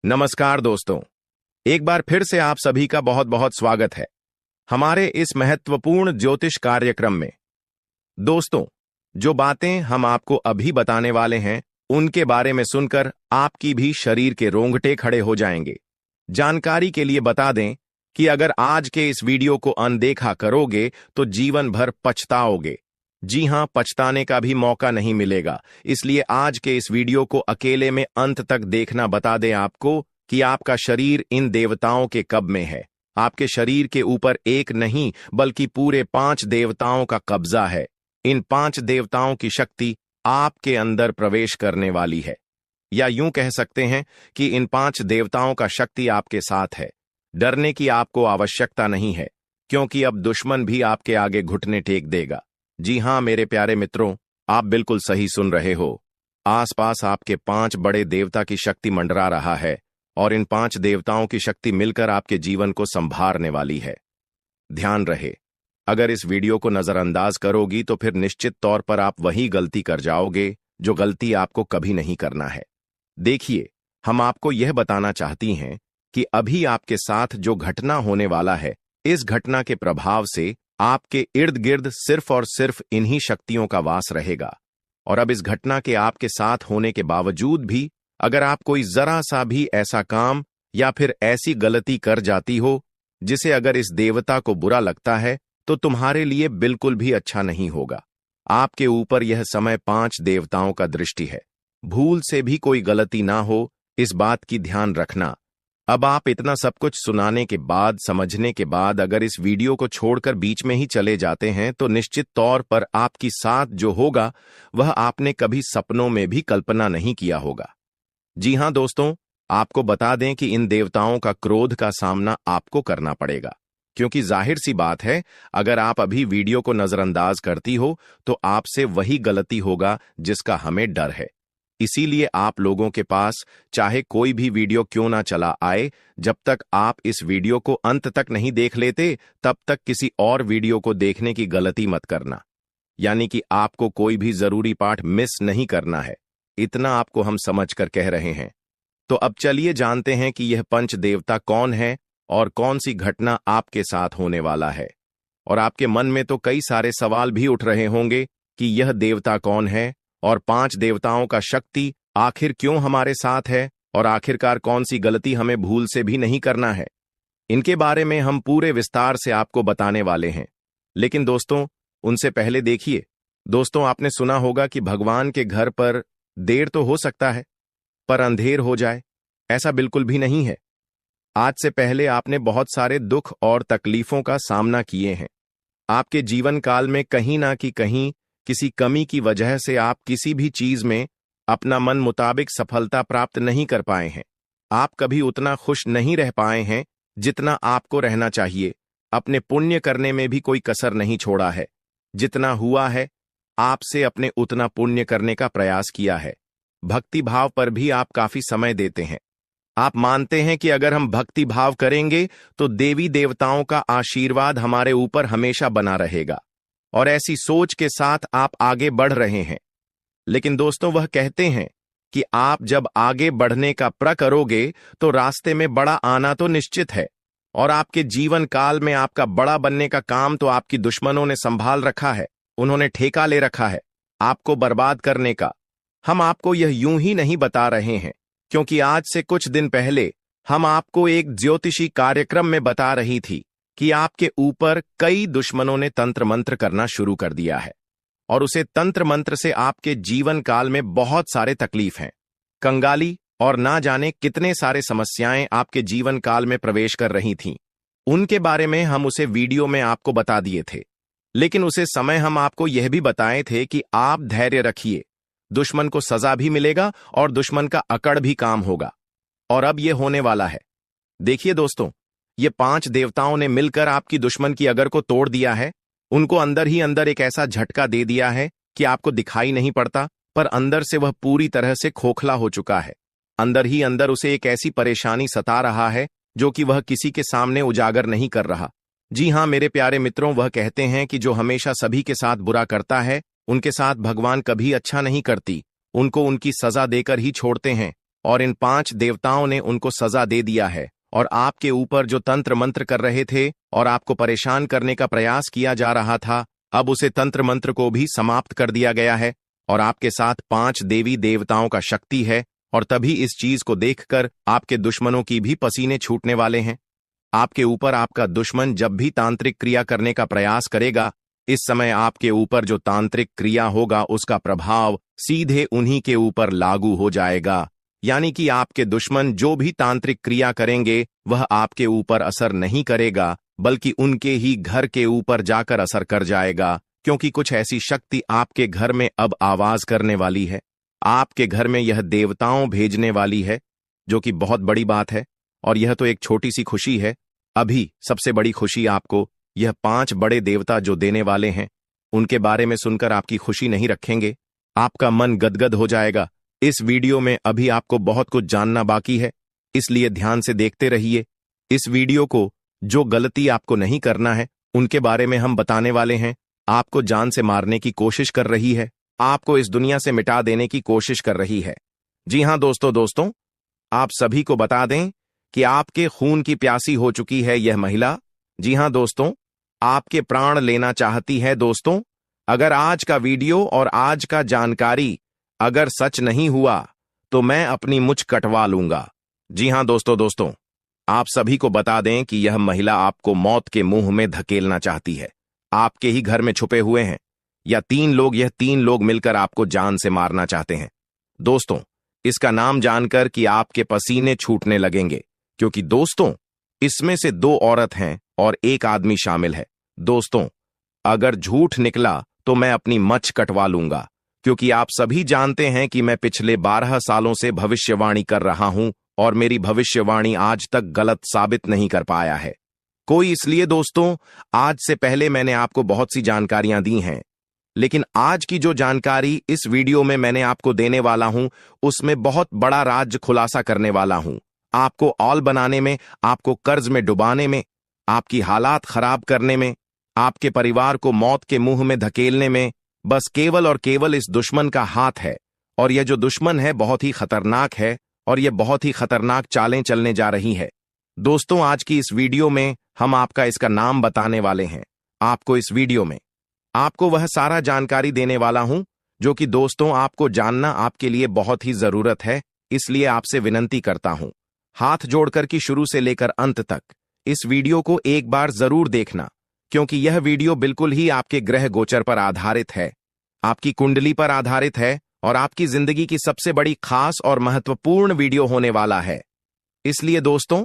नमस्कार दोस्तों, एक बार फिर से आप सभी का बहुत बहुत स्वागत है हमारे इस महत्वपूर्ण ज्योतिष कार्यक्रम में। दोस्तों, जो बातें हम आपको अभी बताने वाले हैं उनके बारे में सुनकर आपकी भी शरीर के रोंगटे खड़े हो जाएंगे। जानकारी के लिए बता दें कि अगर आज के इस वीडियो को अनदेखा करोगे तो जीवन भर पछताओगे। जी हां, पछताने का भी मौका नहीं मिलेगा। इसलिए आज के इस वीडियो को अकेले में अंत तक देखना बता दें आपको कि आपका शरीर इन देवताओं के कब में है। आपके शरीर के ऊपर एक नहीं बल्कि पूरे 5 देवताओं का कब्जा है। इन 5 देवताओं की शक्ति आपके अंदर प्रवेश करने वाली है, या यूं कह सकते हैं कि इन 5 देवताओं का शक्ति आपके साथ है। डरने की आपको आवश्यकता नहीं है, क्योंकि अब दुश्मन भी आपके आगे घुटने टेक देगा। जी हां मेरे प्यारे मित्रों, आप बिल्कुल सही सुन रहे हो। आसपास आपके 5 बड़े देवता की शक्ति मंडरा रहा है और इन 5 देवताओं की शक्ति मिलकर आपके जीवन को संभारने वाली है। ध्यान रहे, अगर इस वीडियो को नजरअंदाज करोगी तो फिर निश्चित तौर पर आप वही गलती कर जाओगे जो गलती आपको कभी नहीं करना है। देखिए, हम आपको यह बताना चाहती हैं कि अभी आपके साथ जो घटना होने वाला है, इस घटना के प्रभाव से आपके इर्द गिर्द सिर्फ और सिर्फ इन्हीं शक्तियों का वास रहेगा। और अब इस घटना के आपके साथ होने के बावजूद भी अगर आप कोई जरा सा भी ऐसा काम या फिर ऐसी गलती कर जाती हो जिसे अगर इस देवता को बुरा लगता है तो तुम्हारे लिए बिल्कुल भी अच्छा नहीं होगा। आपके ऊपर यह समय 5 देवताओं का दृष्टि है। भूल से भी कोई गलती ना हो, इस बात की ध्यान रखना। अब आप इतना सब कुछ सुनाने के बाद, समझने के बाद अगर इस वीडियो को छोड़कर बीच में ही चले जाते हैं तो निश्चित तौर पर आपके साथ जो होगा वह आपने कभी सपनों में भी कल्पना नहीं किया होगा। जी हां दोस्तों, आपको बता दें कि इन देवताओं का क्रोध का सामना आपको करना पड़ेगा, क्योंकि जाहिर सी बात है, अगर आप अभी वीडियो को नजरअंदाज करती हो तो आपसे वही गलती होगा जिसका हमें डर है। इसीलिए आप लोगों के पास चाहे कोई भी वीडियो क्यों ना चला आए, जब तक आप इस वीडियो को अंत तक नहीं देख लेते तब तक किसी और वीडियो को देखने की गलती मत करना। यानी कि आपको कोई भी जरूरी पाठ मिस नहीं करना है, इतना आपको हम समझकर कह रहे हैं। तो अब चलिए जानते हैं कि यह पंच देवता कौन है और कौन सी घटना आपके साथ होने वाला है। और आपके मन में तो कई सारे सवाल भी उठ रहे होंगे कि यह देवता कौन है और 5 देवताओं का शक्ति आखिर क्यों हमारे साथ है और आखिरकार कौन सी गलती हमें भूल से भी नहीं करना है। इनके बारे में हम पूरे विस्तार से आपको बताने वाले हैं। लेकिन दोस्तों, उनसे पहले देखिए, दोस्तों आपने सुना होगा कि भगवान के घर पर देर तो हो सकता है पर अंधेर हो जाए, ऐसा बिल्कुल भी नहीं है। आज से पहले आपने बहुत सारे दुख और तकलीफों का सामना किए हैं। आपके जीवन काल में कहीं ना कहीं किसी कमी की वजह से आप किसी भी चीज में अपना मन मुताबिक सफलता प्राप्त नहीं कर पाए हैं। आप कभी उतना खुश नहीं रह पाए हैं जितना आपको रहना चाहिए। अपने पुण्य करने में भी कोई कसर नहीं छोड़ा है। जितना हुआ है आपसे अपने उतना पुण्य करने का प्रयास किया है। भक्ति भाव पर भी आप काफी समय देते हैं। आप मानते हैं कि अगर हम भक्ति भाव करेंगे तो देवी देवताओं का आशीर्वाद हमारे ऊपर हमेशा बना रहेगा, और ऐसी सोच के साथ आप आगे बढ़ रहे हैं। लेकिन दोस्तों, वह कहते हैं कि आप जब आगे बढ़ने का प्रण करोगे तो रास्ते में बड़ा आना तो निश्चित है, और आपके जीवन काल में आपका बड़ा बनने का काम तो आपकी दुश्मनों ने संभाल रखा है। उन्होंने ठेका ले रखा है आपको बर्बाद करने का। हम आपको यह यूं ही नहीं बता रहे हैं, क्योंकि आज से कुछ दिन पहले हम आपको एक ज्योतिषी कार्यक्रम में बता रही थी कि आपके ऊपर कई दुश्मनों ने तंत्र मंत्र करना शुरू कर दिया है, और उसे तंत्र मंत्र से आपके जीवन काल में बहुत सारे तकलीफ हैं, कंगाली और ना जाने कितने सारे समस्याएं आपके जीवन काल में प्रवेश कर रही थीं। उनके बारे में हम उसे वीडियो में आपको बता दिए थे। लेकिन उसे समय हम आपको यह भी बताए थे कि आप धैर्य रखिए, दुश्मन को सजा भी मिलेगा और दुश्मन का अकड़ भी काम होगा। और अब यह होने वाला है। देखिए दोस्तों, ये 5 देवताओं ने मिलकर आपकी दुश्मन की अगर को तोड़ दिया है। उनको अंदर ही अंदर एक ऐसा झटका दे दिया है कि आपको दिखाई नहीं पड़ता, पर अंदर से वह पूरी तरह से खोखला हो चुका है। अंदर ही अंदर उसे एक ऐसी परेशानी सता रहा है जो कि वह किसी के सामने उजागर नहीं कर रहा। जी हां मेरे प्यारे मित्रों, वह कहते हैं कि जो हमेशा सभी के साथ बुरा करता है उनके साथ भगवान कभी अच्छा नहीं करती, उनको उनकी सजा देकर ही छोड़ते हैं। और इन 5 देवताओं ने उनको सजा दे दिया है, और आपके ऊपर जो तंत्र मंत्र कर रहे थे और आपको परेशान करने का प्रयास किया जा रहा था, अब उसे तंत्र मंत्र को भी समाप्त कर दिया गया है, और आपके साथ 5 देवी देवताओं का शक्ति है। और तभी इस चीज को देखकर आपके दुश्मनों की भी पसीने छूटने वाले हैं। आपके ऊपर आपका दुश्मन जब भी तांत्रिक क्रिया करने का प्रयास करेगा, इस समय आपके ऊपर जो तांत्रिक क्रिया होगा उसका प्रभाव सीधे उन्हीं के ऊपर लागू हो जाएगा। यानी कि आपके दुश्मन जो भी तांत्रिक क्रिया करेंगे वह आपके ऊपर असर नहीं करेगा, बल्कि उनके ही घर के ऊपर जाकर असर कर जाएगा, क्योंकि कुछ ऐसी शक्ति आपके घर में अब आवाज करने वाली है। आपके घर में यह देवताओं भेजने वाली है, जो कि बहुत बड़ी बात है। और यह तो एक छोटी सी खुशी है। अभी सबसे बड़ी खुशी आपको यह 5 बड़े देवता जो देने वाले हैं, उनके बारे में सुनकर आपकी खुशी नहीं रखेंगे, आपका मन गदगद हो जाएगा। इस वीडियो में अभी आपको बहुत कुछ जानना बाकी है, इसलिए ध्यान से देखते रहिए इस वीडियो को। जो गलती आपको नहीं करना है उनके बारे में हम बताने वाले हैं। आपको जान से मारने की कोशिश कर रही है, आपको इस दुनिया से मिटा देने की कोशिश कर रही है। जी हां दोस्तों, आप सभी को बता दें कि आपके खून की प्यासी हो चुकी है यह महिला। जी हां दोस्तों, आपके प्राण लेना चाहती है। दोस्तों, अगर आज का वीडियो और आज का जानकारी अगर सच नहीं हुआ तो मैं अपनी मुछ कटवा लूंगा। जी हां दोस्तों, आप सभी को बता दें कि यह महिला आपको मौत के मुंह में धकेलना चाहती है। आपके ही घर में छुपे हुए हैं यह 3 लोग मिलकर आपको जान से मारना चाहते हैं। दोस्तों, इसका नाम जानकर कि आपके पसीने छूटने लगेंगे, क्योंकि दोस्तों इसमें से 2 औरत हैं और 1 आदमी शामिल है। दोस्तों, अगर झूठ निकला तो मैं अपनी मच कटवा लूंगा, क्योंकि आप सभी जानते हैं कि मैं पिछले 12 सालों से भविष्यवाणी कर रहा हूं और मेरी भविष्यवाणी आज तक गलत साबित नहीं कर पाया है कोई। इसलिए दोस्तों, आज से पहले मैंने आपको बहुत सी जानकारियां दी हैं, लेकिन आज की जो जानकारी इस वीडियो में मैंने आपको देने वाला हूं, उसमें बहुत बड़ा राज खुलासा करने वाला हूं। आपको औल बनाने में, आपको कर्ज में डुबाने में, आपकी हालात खराब करने में, आपके परिवार को मौत के मुंह में धकेलने में बस केवल और केवल इस दुश्मन का हाथ है। और यह जो दुश्मन है बहुत ही खतरनाक है, और यह बहुत ही खतरनाक चालें चलने जा रही है। दोस्तों, आज की इस वीडियो में हम आपका इसका नाम बताने वाले हैं। आपको इस वीडियो में आपको वह सारा जानकारी देने वाला हूं जो कि दोस्तों आपको जानना आपके लिए बहुत ही जरूरत है। इसलिए आपसे विनती करता हूं हाथ जोड़कर कि शुरू से लेकर अंत तक इस वीडियो को एक बार जरूर देखना, क्योंकि यह वीडियो बिल्कुल ही आपके ग्रह गोचर पर आधारित है, आपकी कुंडली पर आधारित है और आपकी जिंदगी की सबसे बड़ी खास और महत्वपूर्ण वीडियो होने वाला है। इसलिए दोस्तों,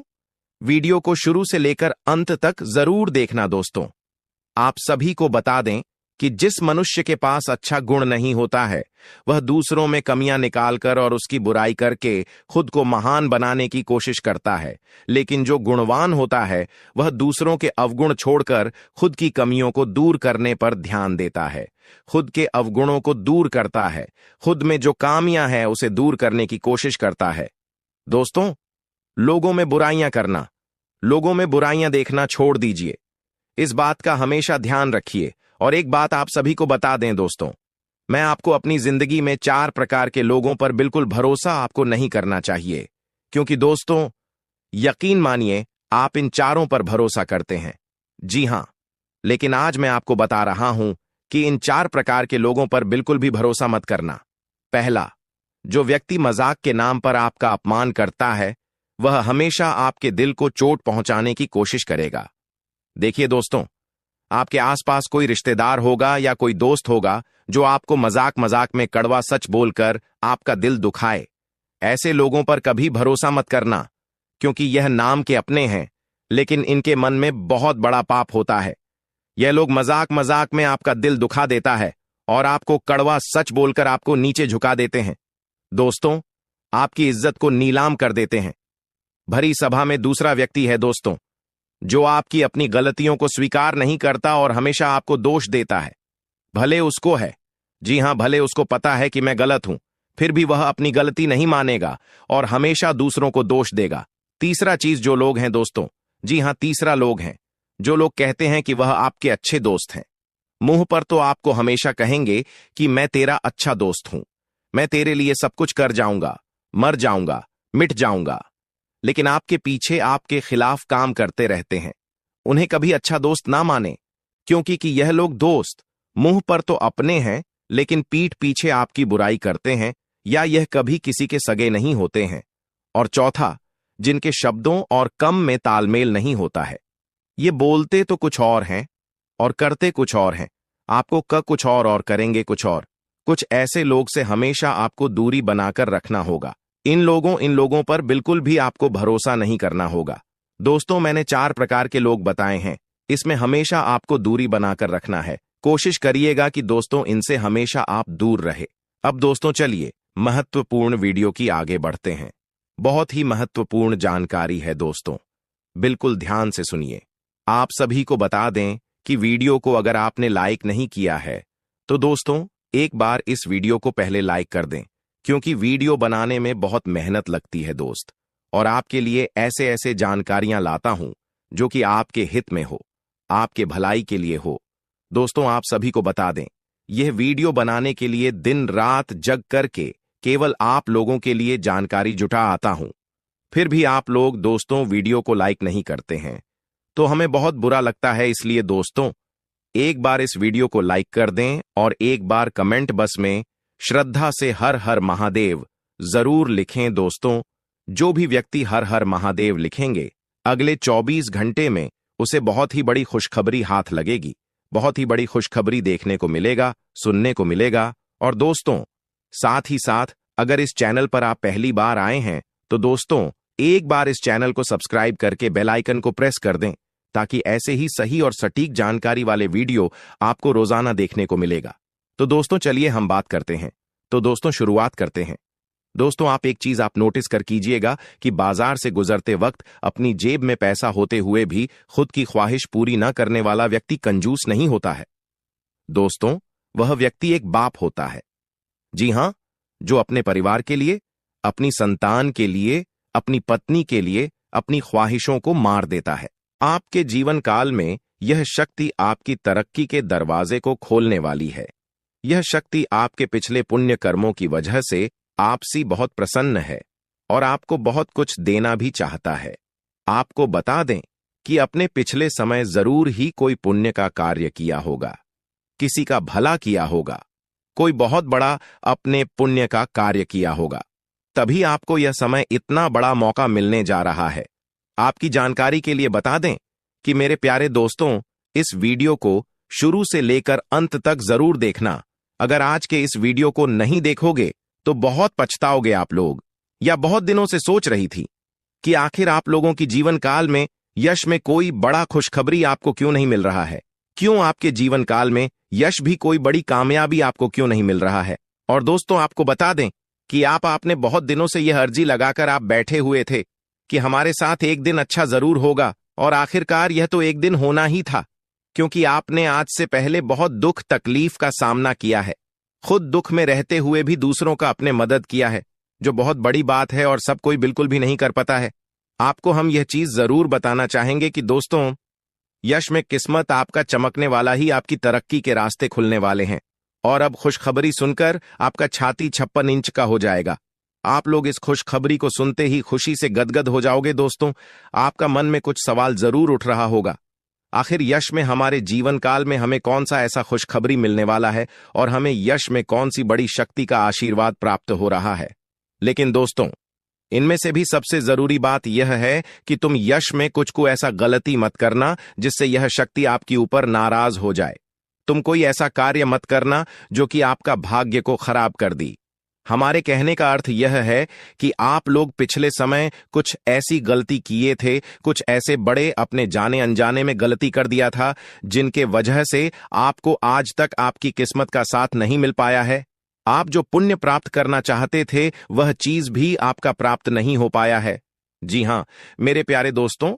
वीडियो को शुरू से लेकर अंत तक जरूर देखना। दोस्तों, आप सभी को बता दें कि जिस मनुष्य के पास अच्छा गुण नहीं होता है वह दूसरों में कमियां निकालकर और उसकी बुराई करके खुद को महान बनाने की कोशिश करता है, लेकिन जो गुणवान होता है वह दूसरों के अवगुण छोड़कर खुद की कमियों को दूर करने पर ध्यान देता है, खुद के अवगुणों को दूर करता है, खुद में जो कामियां हैं उसे दूर करने की कोशिश करता है। दोस्तों, लोगों में बुराइयां करना, लोगों में बुराइयां देखना छोड़ दीजिए। इस बात का हमेशा ध्यान रखिए। और एक बात आप सभी को बता दें दोस्तों, मैं आपको अपनी जिंदगी में 4 प्रकार के लोगों पर बिल्कुल भरोसा आपको नहीं करना चाहिए, क्योंकि दोस्तों यकीन मानिए आप इन चारों पर भरोसा करते हैं। जी हां, लेकिन आज मैं आपको बता रहा हूं कि इन 4 प्रकार के लोगों पर बिल्कुल भी भरोसा मत करना। पहला, जो व्यक्ति मजाक के नाम पर आपका अपमान करता है वह हमेशा आपके दिल को चोट पहुंचाने की कोशिश करेगा। देखिए दोस्तों, आपके आसपास कोई रिश्तेदार होगा या कोई दोस्त होगा जो आपको मजाक मजाक में कड़वा सच बोलकर आपका दिल दुखाए। ऐसे लोगों पर कभी भरोसा मत करना, क्योंकि यह नाम के अपने हैं, लेकिन इनके मन में बहुत बड़ा पाप होता है। यह लोग मजाक मजाक में आपका दिल दुखा देता है और आपको कड़वा सच बोलकर आपको नीचे झुका देते हैं। दोस्तों, आपकी इज्जत को नीलाम कर देते हैं। भरी सभा में दूसरा व्यक्ति है दोस्तों, जो आपकी अपनी गलतियों को स्वीकार नहीं करता और हमेशा आपको दोष देता है। भले उसको है, जी हां, भले उसको पता है कि मैं गलत हूं, फिर भी वह अपनी गलती नहीं मानेगा और हमेशा दूसरों को दोष देगा। तीसरा चीज जो लोग हैं दोस्तों, जी हां, तीसरा लोग हैं जो लोग कहते हैं कि वह आपके अच्छे दोस्त हैं। मुंह पर तो आपको हमेशा कहेंगे कि मैं तेरा अच्छा दोस्त हूं, मैं तेरे लिए सब कुछ कर जाऊंगा, मर जाऊंगा, मिट जाऊंगा। लेकिन आपके पीछे आपके खिलाफ काम करते रहते हैं। उन्हें कभी अच्छा दोस्त ना माने, क्योंकि कि यह लोग दोस्त मुंह पर तो अपने हैं, लेकिन पीठ पीछे आपकी बुराई करते हैं, या यह कभी किसी के सगे नहीं होते हैं। और चौथा, जिनके शब्दों और कम में तालमेल नहीं होता है। ये बोलते तो कुछ और हैं और करते कुछ और हैं। आपको कुछ और करेंगे कुछ और। कुछ ऐसे लोग से हमेशा आपको दूरी बनाकर रखना होगा। इन लोगों पर बिल्कुल भी आपको भरोसा नहीं करना होगा। दोस्तों, मैंने 4 प्रकार के लोग बताए हैं। इसमें हमेशा आपको दूरी बनाकर रखना है। कोशिश करिएगा कि दोस्तों इनसे हमेशा आप दूर रहे। अब दोस्तों चलिए महत्वपूर्ण वीडियो की आगे बढ़ते हैं। बहुत ही महत्वपूर्ण जानकारी है दोस्तों, बिल्कुल ध्यान से सुनिए। आप सभी को बता दें कि वीडियो को अगर आपने लाइक नहीं किया है तो दोस्तों एक बार इस वीडियो को पहले लाइक कर दें, क्योंकि वीडियो बनाने में बहुत मेहनत लगती है दोस्त, और आपके लिए ऐसे ऐसे जानकारियां लाता हूं जो कि आपके हित में हो, आपके भलाई के लिए हो। दोस्तों, आप सभी को बता दें, यह वीडियो बनाने के लिए दिन रात जग करके केवल आप लोगों के लिए जानकारी जुटा आता हूं। फिर भी आप लोग दोस्तों वीडियो को लाइक नहीं करते हैं, तो हमें बहुत बुरा लगता है। इसलिए दोस्तों एक बार इस वीडियो को लाइक कर दें और एक बार कमेंट बॉक्स में श्रद्धा से हर हर महादेव जरूर लिखें। दोस्तों, जो भी व्यक्ति हर हर महादेव लिखेंगे, अगले 24 घंटे में उसे बहुत ही बड़ी खुशखबरी हाथ लगेगी, बहुत ही बड़ी खुशखबरी देखने को मिलेगा, सुनने को मिलेगा। और दोस्तों साथ ही साथ अगर इस चैनल पर आप पहली बार आए हैं तो दोस्तों एक बार इस चैनल को सब्सक्राइब करके बेल आइकन को प्रेस कर दें, ताकि ऐसे ही सही और सटीक जानकारी वाले वीडियो आपको रोजाना देखने को मिलेगा। तो दोस्तों चलिए हम बात करते हैं। तो दोस्तों शुरुआत करते हैं। दोस्तों आप एक चीज आप नोटिस कर कीजिएगा कि बाजार से गुजरते वक्त अपनी जेब में पैसा होते हुए भी खुद की ख्वाहिश पूरी न करने वाला व्यक्ति कंजूस नहीं होता है। दोस्तों वह व्यक्ति एक बाप होता है। जी हां, जो अपने परिवार के लिए, अपनी संतान के लिए, अपनी पत्नी के लिए अपनी ख्वाहिशों को मार देता है। आपके जीवन काल में यह शक्ति आपकी तरक्की के दरवाजे को खोलने वाली है। यह शक्ति आपके पिछले पुण्य कर्मों की वजह से आपसी बहुत प्रसन्न है और आपको बहुत कुछ देना भी चाहता है। आपको बता दें कि अपने पिछले समय जरूर ही कोई पुण्य का कार्य किया होगा, किसी का भला किया होगा, कोई बहुत बड़ा अपने पुण्य का कार्य किया होगा, तभी आपको यह समय इतना बड़ा मौका मिलने जा रहा है। आपकी जानकारी के लिए बता दें कि मेरे प्यारे दोस्तों, इस वीडियो को शुरू से लेकर अंत तक जरूर देखना। अगर आज के इस वीडियो को नहीं देखोगे तो बहुत पछताओगे आप लोग। या बहुत दिनों से सोच रही थी कि आखिर आप लोगों की जीवन काल में यश में कोई बड़ा खुशखबरी आपको क्यों नहीं मिल रहा है, क्यों आपके जीवन काल में यश भी कोई बड़ी कामयाबी आपको क्यों नहीं मिल रहा है। और दोस्तों आपको बता दें कि आपने बहुत दिनों से यह अर्जी लगाकर आप बैठे हुए थे कि हमारे साथ एक दिन अच्छा जरूर होगा, और आखिरकार यह तो एक दिन होना ही था, क्योंकि आपने आज से पहले बहुत दुख तकलीफ का सामना किया है। खुद दुख में रहते हुए भी दूसरों का अपने मदद किया है, जो बहुत बड़ी बात है और सब कोई बिल्कुल भी नहीं कर पाता है। आपको हम यह चीज जरूर बताना चाहेंगे कि दोस्तों यश में किस्मत आपका चमकने वाला ही आपकी तरक्की के रास्ते खुलने वाले हैं। और अब खुशखबरी सुनकर आपका छाती 56 इंच का हो जाएगा। आप लोग इस खुशखबरी को सुनते ही खुशी से गदगद हो जाओगे। दोस्तों आपका मन में कुछ सवाल जरूर उठ रहा होगा, आखिर यश में हमारे जीवन काल में हमें कौन सा ऐसा खुशखबरी मिलने वाला है और हमें यश में कौन सी बड़ी शक्ति का आशीर्वाद प्राप्त हो रहा है। लेकिन दोस्तों इनमें से भी सबसे जरूरी बात यह है कि तुम यश में कुछ को ऐसा गलती मत करना जिससे यह शक्ति आपके ऊपर नाराज हो जाए। तुम कोई ऐसा कार्य मत करना जो कि आपका भाग्य को खराब कर दी। हमारे कहने का अर्थ यह है कि आप लोग पिछले समय कुछ ऐसी गलती किए थे, कुछ ऐसे बड़े अपने जाने अनजाने में गलती कर दिया था जिनके वजह से आपको आज तक आपकी किस्मत का साथ नहीं मिल पाया है। आप जो पुण्य प्राप्त करना चाहते थे वह चीज भी आपका प्राप्त नहीं हो पाया है। जी हां मेरे प्यारे दोस्तों,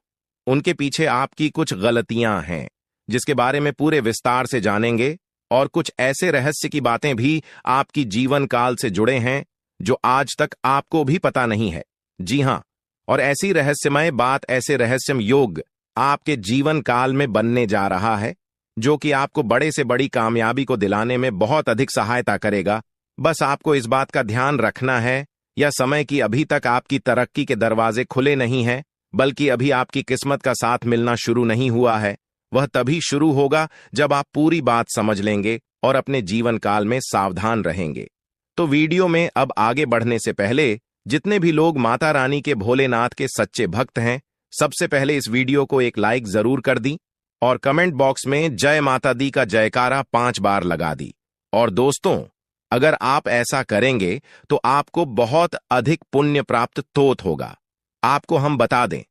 उनके पीछे आपकी कुछ गलतियां हैं जिसके बारे में पूरे विस्तार से जानेंगे, और कुछ ऐसे रहस्य की बातें भी आपकी जीवन काल से जुड़े हैं जो आज तक आपको भी पता नहीं है। जी हां, और ऐसी रहस्यमय बात, ऐसे रहस्यमय योग आपके जीवन काल में बनने जा रहा है जो कि आपको बड़े से बड़ी कामयाबी को दिलाने में बहुत अधिक सहायता करेगा। बस आपको इस बात का ध्यान रखना है या समय की अभी तक आपकी तरक्की के दरवाजे खुले नहीं हैं, बल्कि अभी आपकी किस्मत का साथ मिलना शुरू नहीं हुआ है, वह तभी शुरू होगा जब आप पूरी बात समझ लेंगे और अपने जीवन काल में सावधान रहेंगे। तो वीडियो में अब आगे बढ़ने से पहले जितने भी लोग माता रानी के भोलेनाथ के सच्चे भक्त हैं, सबसे पहले इस वीडियो को एक लाइक जरूर कर दी और कमेंट बॉक्स में जय माता दी का जयकारा 5 बार लगा दी। और दोस्तों, अगर आप ऐसा करेंगे तो आपको बहुत अधिक पुण्य प्राप्त तोत होगा। आपको हम बता दें,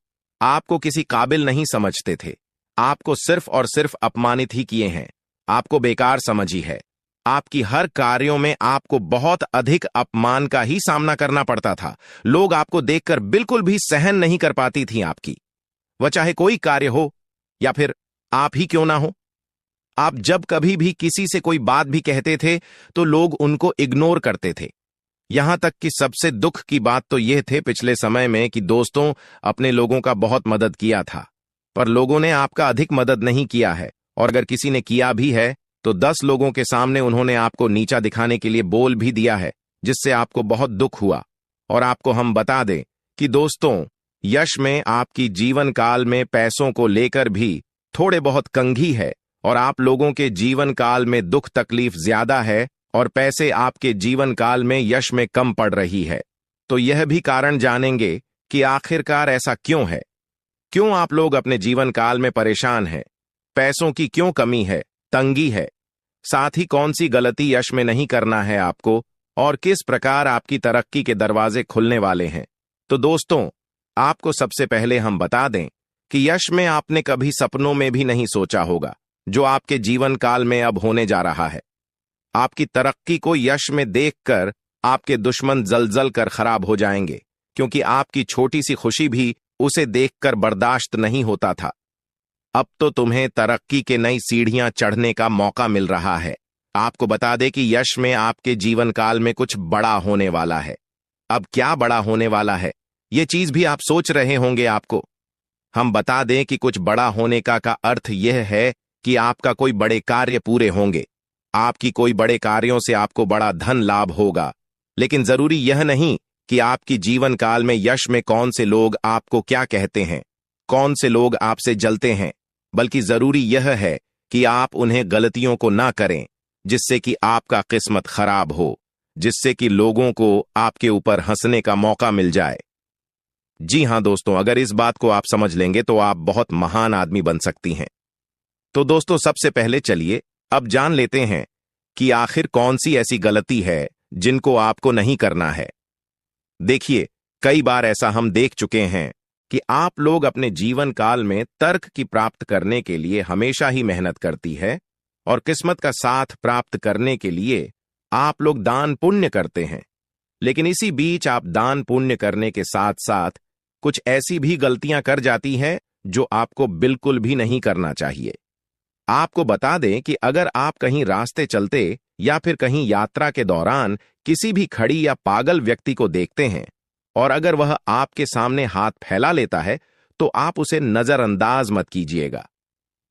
आपको किसी काबिल नहीं समझते थे, आपको सिर्फ और सिर्फ अपमानित ही किए हैं, आपको बेकार समझी है। आपकी हर कार्यों में आपको बहुत अधिक अपमान का ही सामना करना पड़ता था। लोग आपको देखकर बिल्कुल भी सहन नहीं कर पाती थी आपकी, वह चाहे कोई कार्य हो या फिर आप ही क्यों ना हो। आप जब कभी भी किसी से कोई बात भी कहते थे तो लोग उनको इग्नोर करते थे। यहां तक कि सबसे दुख की बात तो यह थे पिछले समय में कि दोस्तों अपने लोगों का बहुत मदद किया था, पर लोगों ने आपका अधिक मदद नहीं किया है, और अगर किसी ने किया भी है तो 10 लोगों के सामने उन्होंने आपको नीचा दिखाने के लिए बोल भी दिया है, जिससे आपको बहुत दुख हुआ। और आपको हम बता दें कि दोस्तों, यश में आपकी जीवन काल में पैसों को लेकर भी थोड़े बहुत कंघी है, और आप लोगों के जीवन काल में दुख तकलीफ ज्यादा है और पैसे आपके जीवन काल में यश में कम पड़ रही है। तो यह भी कारण जानेंगे कि आखिरकार ऐसा क्यों है, क्यों आप लोग अपने जीवन काल में परेशान हैं, पैसों की क्यों कमी है, तंगी है, साथ ही कौन सी गलती यश में नहीं करना है आपको, और किस प्रकार आपकी तरक्की के दरवाजे खुलने वाले हैं। तो दोस्तों, आपको सबसे पहले हम बता दें कि यश में आपने कभी सपनों में भी नहीं सोचा होगा जो आपके जीवन काल में अब होने जा रहा है। आपकी तरक्की को यश में देखकर आपके दुश्मन जलजल कर खराब हो जाएंगे, क्योंकि आपकी छोटी सी खुशी भी उसे देखकर बर्दाश्त नहीं होता था। अब तो तुम्हें तरक्की के नई सीढ़ियां चढ़ने का मौका मिल रहा है। आपको बता दें कि यश में आपके जीवन काल में कुछ बड़ा होने वाला है। अब क्या बड़ा होने वाला है, ये चीज भी आप सोच रहे होंगे। आपको हम बता दें कि कुछ बड़ा होने का अर्थ यह है कि आपका कोई बड़े कार्य पूरे होंगे, आपकी कोई बड़े कार्यों से आपको बड़ा धन लाभ होगा। लेकिन जरूरी यह नहीं कि आपकी जीवन काल में यश में कौन से लोग आपको क्या कहते हैं, कौन से लोग आपसे जलते हैं, बल्कि जरूरी यह है कि आप उन्हें गलतियों को ना करें जिससे कि आपका किस्मत खराब हो, जिससे कि लोगों को आपके ऊपर हंसने का मौका मिल जाए। जी हां दोस्तों, अगर इस बात को आप समझ लेंगे तो आप बहुत महान आदमी बन सकती हैं। तो दोस्तों, सबसे पहले चलिए अब जान लेते हैं कि आखिर कौन सी ऐसी गलती है जिनको आपको नहीं करना है। देखिए, कई बार ऐसा हम देख चुके हैं कि आप लोग अपने जीवन काल में तर्क की प्राप्त करने के लिए हमेशा ही मेहनत करती है, और किस्मत का साथ प्राप्त करने के लिए आप लोग दान पुण्य करते हैं। लेकिन इसी बीच आप दान पुण्य करने के साथ साथ कुछ ऐसी भी गलतियां कर जाती हैं जो आपको बिल्कुल भी नहीं करना चाहिए। आपको बता दें कि अगर आप कहीं रास्ते चलते या फिर कहीं यात्रा के दौरान किसी भी खड़ी या पागल व्यक्ति को देखते हैं, और अगर वह आपके सामने हाथ फैला लेता है, तो आप उसे नजरअंदाज मत कीजिएगा।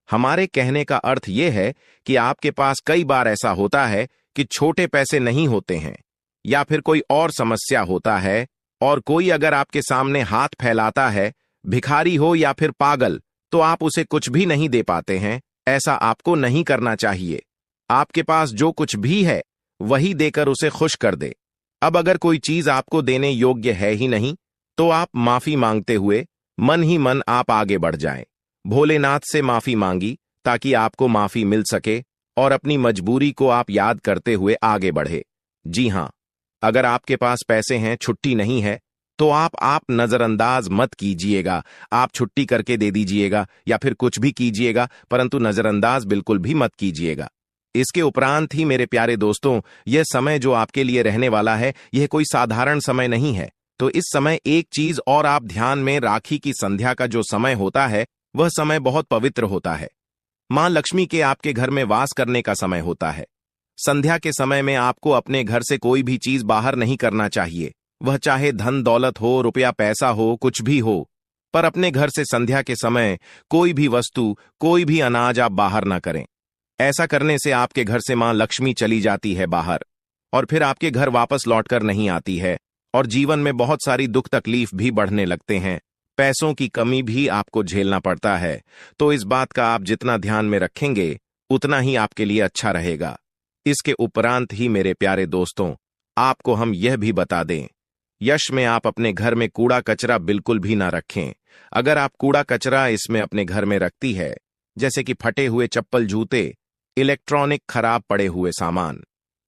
हमारे कहने का अर्थ यह है कि आपके पास कई बार ऐसा होता है कि छोटे पैसे नहीं होते हैं, या फिर कोई और समस्या होता है, और कोई अगर आपके सामने हाथ फैलाता है, भिखारी हो या फिर पागल, तो आप उसे कुछ भी नहीं दे पाते हैं। ऐसा आपको नहीं करना चाहिए। आपके पास जो कुछ भी है वही देकर उसे खुश कर दे। अब अगर कोई चीज आपको देने योग्य है ही नहीं, तो आप माफी मांगते हुए मन ही मन आप आगे बढ़ जाएं। भोलेनाथ से माफी मांगी ताकि आपको माफी मिल सके, और अपनी मजबूरी को आप याद करते हुए आगे बढ़े। जी हां, अगर आपके पास पैसे हैं, छुट्टी नहीं है, तो आप नजरअंदाज मत कीजिएगा। आप छुट्टी करके दे दीजिएगा या फिर कुछ भी कीजिएगा, परंतु नजरअंदाज बिल्कुल भी मत कीजिएगा। इसके उपरांत ही मेरे प्यारे दोस्तों, यह समय जो आपके लिए रहने वाला है, यह कोई साधारण समय नहीं है। तो इस समय एक चीज और आप ध्यान में, राखी की संध्या का जो समय होता है, वह समय बहुत पवित्र होता है। मां लक्ष्मी के आपके घर में वास करने का समय होता है। संध्या के समय में आपको अपने घर से कोई भी चीज बाहर नहीं करना चाहिए, वह चाहे धन दौलत हो, रुपया पैसा हो, कुछ भी हो, पर अपने घर से संध्या के समय कोई भी वस्तु, कोई भी अनाज आप बाहर ना करें। ऐसा करने से आपके घर से मां लक्ष्मी चली जाती है बाहर, और फिर आपके घर वापस लौटकर नहीं आती है, और जीवन में बहुत सारी दुख तकलीफ भी बढ़ने लगते हैं। पैसों की कमी भी आपको झेलना पड़ता है। तो इस बात का आप जितना ध्यान में रखेंगे उतना ही आपके लिए अच्छा रहेगा। इसके उपरांत ही मेरे प्यारे दोस्तों, आपको हम यह भी बता दें, यश में आप अपने घर में कूड़ा कचरा बिल्कुल भी ना रखें। अगर आप कूड़ा कचरा इसमें अपने घर में रखती है, जैसे कि फटे हुए चप्पल, जूते, इलेक्ट्रॉनिक खराब पड़े हुए सामान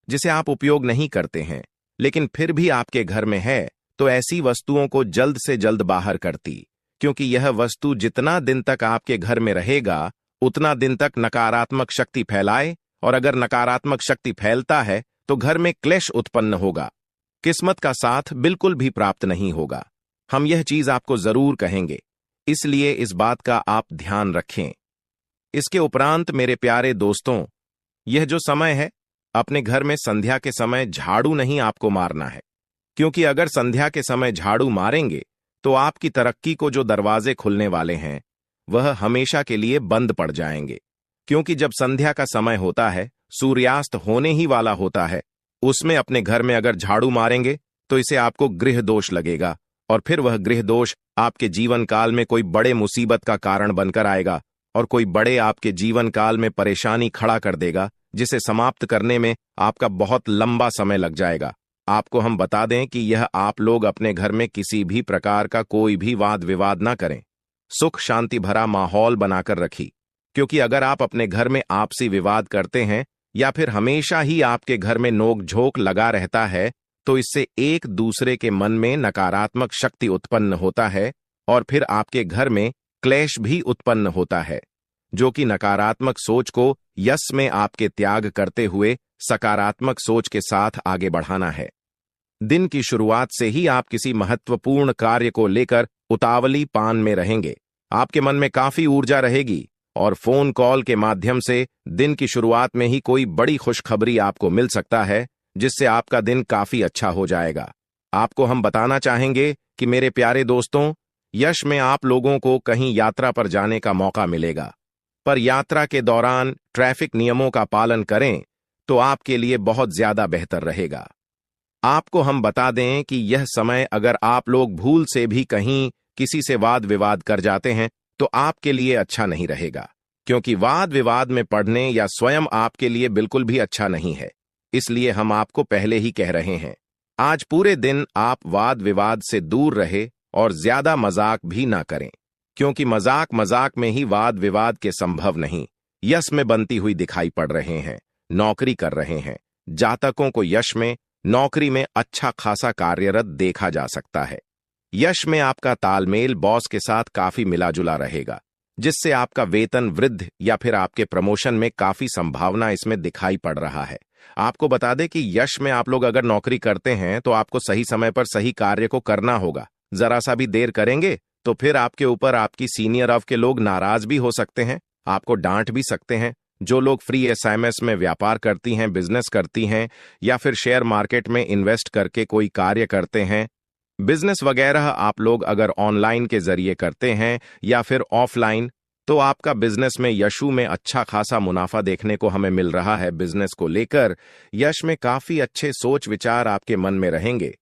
जिसे आप उपयोग नहीं करते हैं लेकिन फिर भी आपके घर में है, तो ऐसी वस्तुओं को जल्द से जल्द बाहर करती, क्योंकि यह वस्तु जितना दिन तक आपके घर में रहेगा उतना दिन तक नकारात्मक शक्ति फैलाए, और अगर नकारात्मक शक्ति फैलता है तो घर में क्लेश उत्पन्न होगा, किस्मत का साथ बिल्कुल भी प्राप्त नहीं होगा। हम यह चीज आपको जरूर कहेंगे, इसलिए इस बात का आप ध्यान रखें। इसके उपरांत मेरे प्यारे दोस्तों, यह जो समय है, अपने घर में संध्या के समय झाड़ू नहीं आपको मारना है, क्योंकि अगर संध्या के समय झाड़ू मारेंगे तो आपकी तरक्की को जो दरवाजे खुलने वाले हैं वह हमेशा के लिए बंद पड़ जाएंगे। क्योंकि जब संध्या का समय होता है, सूर्यास्त होने ही वाला होता है, उसमें अपने घर में अगर झाड़ू मारेंगे तो इसे आपको गृह दोष लगेगा, और फिर वह गृह दोष आपके जीवन काल में कोई बड़े मुसीबत का कारण बनकर आएगा और कोई बड़े आपके जीवन काल में परेशानी खड़ा कर देगा, जिसे समाप्त करने में आपका बहुत लंबा समय लग जाएगा। आपको हम बता दें कि यह आप लोग अपने घर में किसी भी प्रकार का कोई भी वाद विवाद ना करें, सुख शांति भरा माहौल बनाकर रखी, क्योंकि अगर आप अपने घर में आपसी विवाद करते हैं या फिर हमेशा ही आपके घर में नोक झोंक लगा रहता है, तो इससे एक दूसरे के मन में नकारात्मक शक्ति उत्पन्न होता है और फिर आपके घर में क्लेश भी उत्पन्न होता है, जो कि नकारात्मक सोच को यश में आपके त्याग करते हुए सकारात्मक सोच के साथ आगे बढ़ाना है। दिन की शुरुआत से ही आप किसी महत्वपूर्ण कार्य को लेकर उतावली पान में रहेंगे। आपके मन में काफी ऊर्जा रहेगी और फोन कॉल के माध्यम से दिन की शुरुआत में ही कोई बड़ी खुशखबरी आपको मिल सकता है, जिससे आपका दिन काफी अच्छा हो जाएगा। आपको हम बताना चाहेंगे कि मेरे प्यारे दोस्तों, यश में आप लोगों को कहीं यात्रा पर जाने का मौका मिलेगा, पर यात्रा के दौरान ट्रैफिक नियमों का पालन करें तो आपके लिए बहुत ज्यादा बेहतर रहेगा। आपको हम बता दें कि यह समय अगर आप लोग भूल से भी कहीं किसी से वाद विवाद कर जाते हैं तो आपके लिए अच्छा नहीं रहेगा, क्योंकि वाद विवाद में पड़ने या स्वयं आपके लिए बिल्कुल भी अच्छा नहीं है। इसलिए हम आपको पहले ही कह रहे हैं, आज पूरे दिन आप वाद विवाद से दूर रहे और ज्यादा मजाक भी ना करें, क्योंकि मजाक में ही वाद विवाद के संभव नहीं यश में बनती हुई दिखाई पड़ रहे हैं। नौकरी कर रहे हैं जातकों को यश में नौकरी में अच्छा खासा कार्यरत देखा जा सकता है। यश में आपका तालमेल बॉस के साथ काफी मिला जुला रहेगा, जिससे आपका वेतन वृद्धि या फिर आपके प्रमोशन में काफी संभावना इसमें दिखाई पड़ रहा है। आपको बता दें कि यश में आप लोग अगर नौकरी करते हैं तो आपको सही समय पर सही कार्य को करना होगा। जरा सा भी देर करेंगे तो फिर आपके ऊपर आपकी सीनियर ऑफ के लोग नाराज भी हो सकते हैं, आपको डांट भी सकते हैं। जो लोग फ्री एसएमएस में व्यापार करती हैं, बिजनेस करती हैं या फिर शेयर मार्केट में इन्वेस्ट करके कोई कार्य करते हैं, बिजनेस वगैरह आप लोग अगर ऑनलाइन के जरिए करते हैं या फिर ऑफलाइन, तो आपका बिजनेस में यशु में अच्छा खासा मुनाफा देखने को हमें मिल रहा है। बिजनेस को लेकर यश में काफी अच्छे सोच विचार आपके मन में रहेंगे।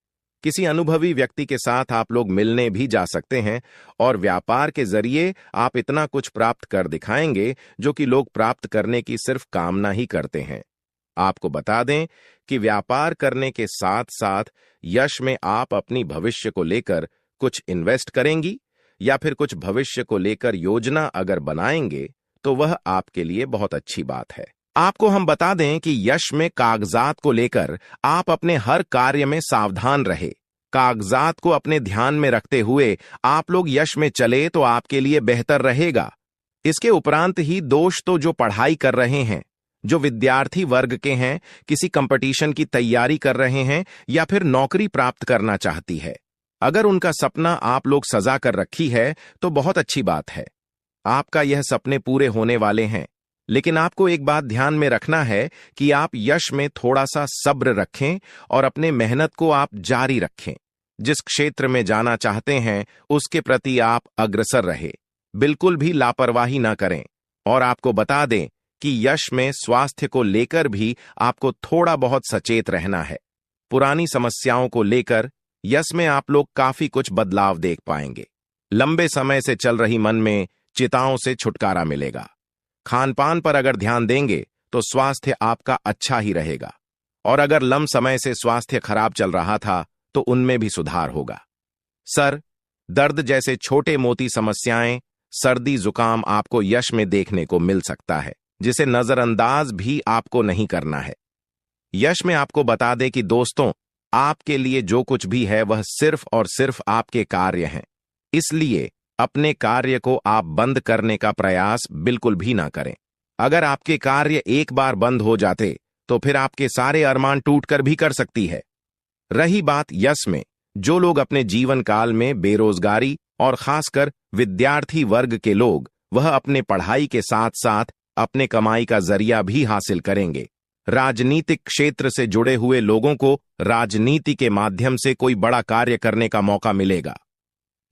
किसी अनुभवी व्यक्ति के साथ आप लोग मिलने भी जा सकते हैं और व्यापार के जरिए आप इतना कुछ प्राप्त कर दिखाएंगे जो कि लोग प्राप्त करने की सिर्फ कामना ही करते हैं। आपको बता दें कि व्यापार करने के साथ साथ यश में आप अपनी भविष्य को लेकर कुछ इन्वेस्ट करेंगी या फिर कुछ भविष्य को लेकर योजना अगर बनाएंगे तो वह आपके लिए बहुत अच्छी बात है। आपको हम बता दें कि यश में कागजात को लेकर आप अपने हर कार्य में सावधान रहे। कागजात को अपने ध्यान में रखते हुए आप लोग यश में चले तो आपके लिए बेहतर रहेगा। इसके उपरांत ही दोस्त तो जो पढ़ाई कर रहे हैं, जो विद्यार्थी वर्ग के हैं, किसी कंपटीशन की तैयारी कर रहे हैं या फिर नौकरी प्राप्त करना चाहती है, अगर उनका सपना आप लोग सजा कर रखी है तो बहुत अच्छी बात है। आपका यह सपने पूरे होने वाले हैं, लेकिन आपको एक बात ध्यान में रखना है कि आप यश में थोड़ा सा सब्र रखें और अपने मेहनत को आप जारी रखें। जिस क्षेत्र में जाना चाहते हैं उसके प्रति आप अग्रसर रहे, बिल्कुल भी लापरवाही ना करें। और आपको बता दें कि यश में स्वास्थ्य को लेकर भी आपको थोड़ा बहुत सचेत रहना है। पुरानी समस्याओं को लेकर यश में आप लोग काफी कुछ बदलाव देख पाएंगे। लंबे समय से चल रही मन में चिंताओं से छुटकारा मिलेगा। खान पान पर अगर ध्यान देंगे तो स्वास्थ्य आपका अच्छा ही रहेगा, और अगर लंबे समय से स्वास्थ्य खराब चल रहा था तो उनमें भी सुधार होगा। सर दर्द जैसे छोटे मोटी समस्याएं, सर्दी जुकाम आपको यश में देखने को मिल सकता है, जिसे नजरअंदाज भी आपको नहीं करना है। यश में आपको बता दें कि दोस्तों, आपके लिए जो कुछ भी है वह सिर्फ और सिर्फ आपके कार्य हैं, इसलिए अपने कार्य को आप बंद करने का प्रयास बिल्कुल भी ना करें। अगर आपके कार्य एक बार बंद हो जाते तो फिर आपके सारे अरमान टूटकर भी कर सकती है। रही बात यश में, जो लोग अपने जीवन काल में बेरोजगारी और खासकर विद्यार्थी वर्ग के लोग, वह अपने पढ़ाई के साथ साथ अपने कमाई का जरिया भी हासिल करेंगे। राजनीतिक क्षेत्र से जुड़े हुए लोगों को राजनीति के माध्यम से कोई बड़ा कार्य करने का मौका मिलेगा।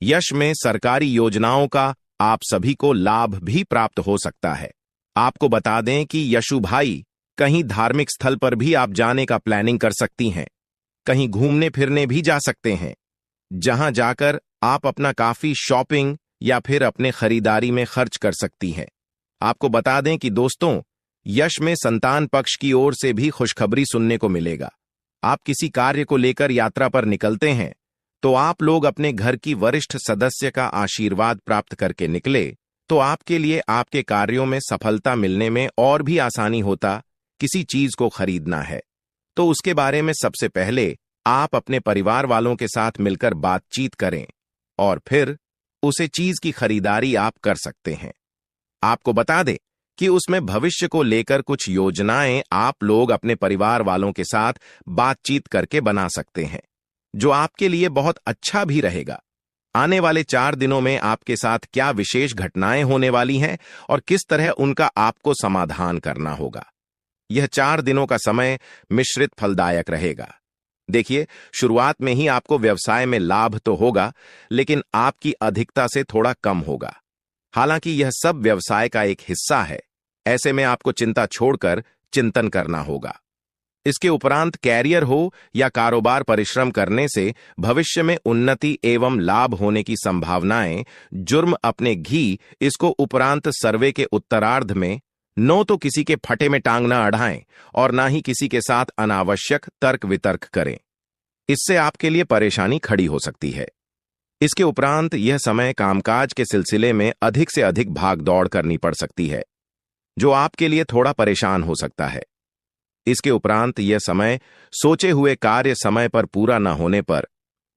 यश में सरकारी योजनाओं का आप सभी को लाभ भी प्राप्त हो सकता है। आपको बता दें कि यशु भाई, कहीं धार्मिक स्थल पर भी आप जाने का प्लानिंग कर सकती हैं। कहीं घूमने फिरने भी जा सकते हैं, जहां जाकर आप अपना काफी शॉपिंग या फिर अपने खरीदारी में खर्च कर सकती हैं। आपको बता दें कि दोस्तों, यश में संतान पक्ष की ओर से भी खुशखबरी सुनने को मिलेगा। आप किसी कार्य को लेकर यात्रा पर निकलते हैं तो आप लोग अपने घर की वरिष्ठ सदस्य का आशीर्वाद प्राप्त करके निकले तो आपके लिए आपके कार्यों में सफलता मिलने में और भी आसानी होता। किसी चीज को खरीदना है तो उसके बारे में सबसे पहले आप अपने परिवार वालों के साथ मिलकर बातचीत करें और फिर उसे चीज की खरीदारी आप कर सकते हैं। आपको बता दें कि उसमें भविष्य को लेकर कुछ योजनाएं आप लोग अपने परिवार वालों के साथ बातचीत करके बना सकते हैं, जो आपके लिए बहुत अच्छा भी रहेगा। आने वाले 4 दिनों में आपके साथ क्या विशेष घटनाएं होने वाली हैं और किस तरह उनका आपको समाधान करना होगा। यह 4 दिनों का समय मिश्रित फलदायक रहेगा। देखिए, शुरुआत में ही आपको व्यवसाय में लाभ तो होगा, लेकिन आपकी अधिकता से थोड़ा कम होगा। हालांकि यह सब व्यवसाय का एक हिस्सा है, ऐसे में आपको चिंता छोड़कर चिंतन करना होगा। इसके उपरांत कैरियर हो या कारोबार, परिश्रम करने से भविष्य में उन्नति एवं लाभ होने की संभावनाएं। जुर्म अपने घी, इसको उपरांत सर्वे के उत्तरार्ध में नो तो किसी के फटे में टांग ना अड़ाएं और ना ही किसी के साथ अनावश्यक तर्क वितर्क करें, इससे आपके लिए परेशानी खड़ी हो सकती है। इसके उपरांत यह समय कामकाज के सिलसिले में अधिक से अधिक भाग दौड़ करनी पड़ सकती है, जो आपके लिए थोड़ा परेशान हो सकता है। इसके उपरांत यह समय सोचे हुए कार्य समय पर पूरा न होने पर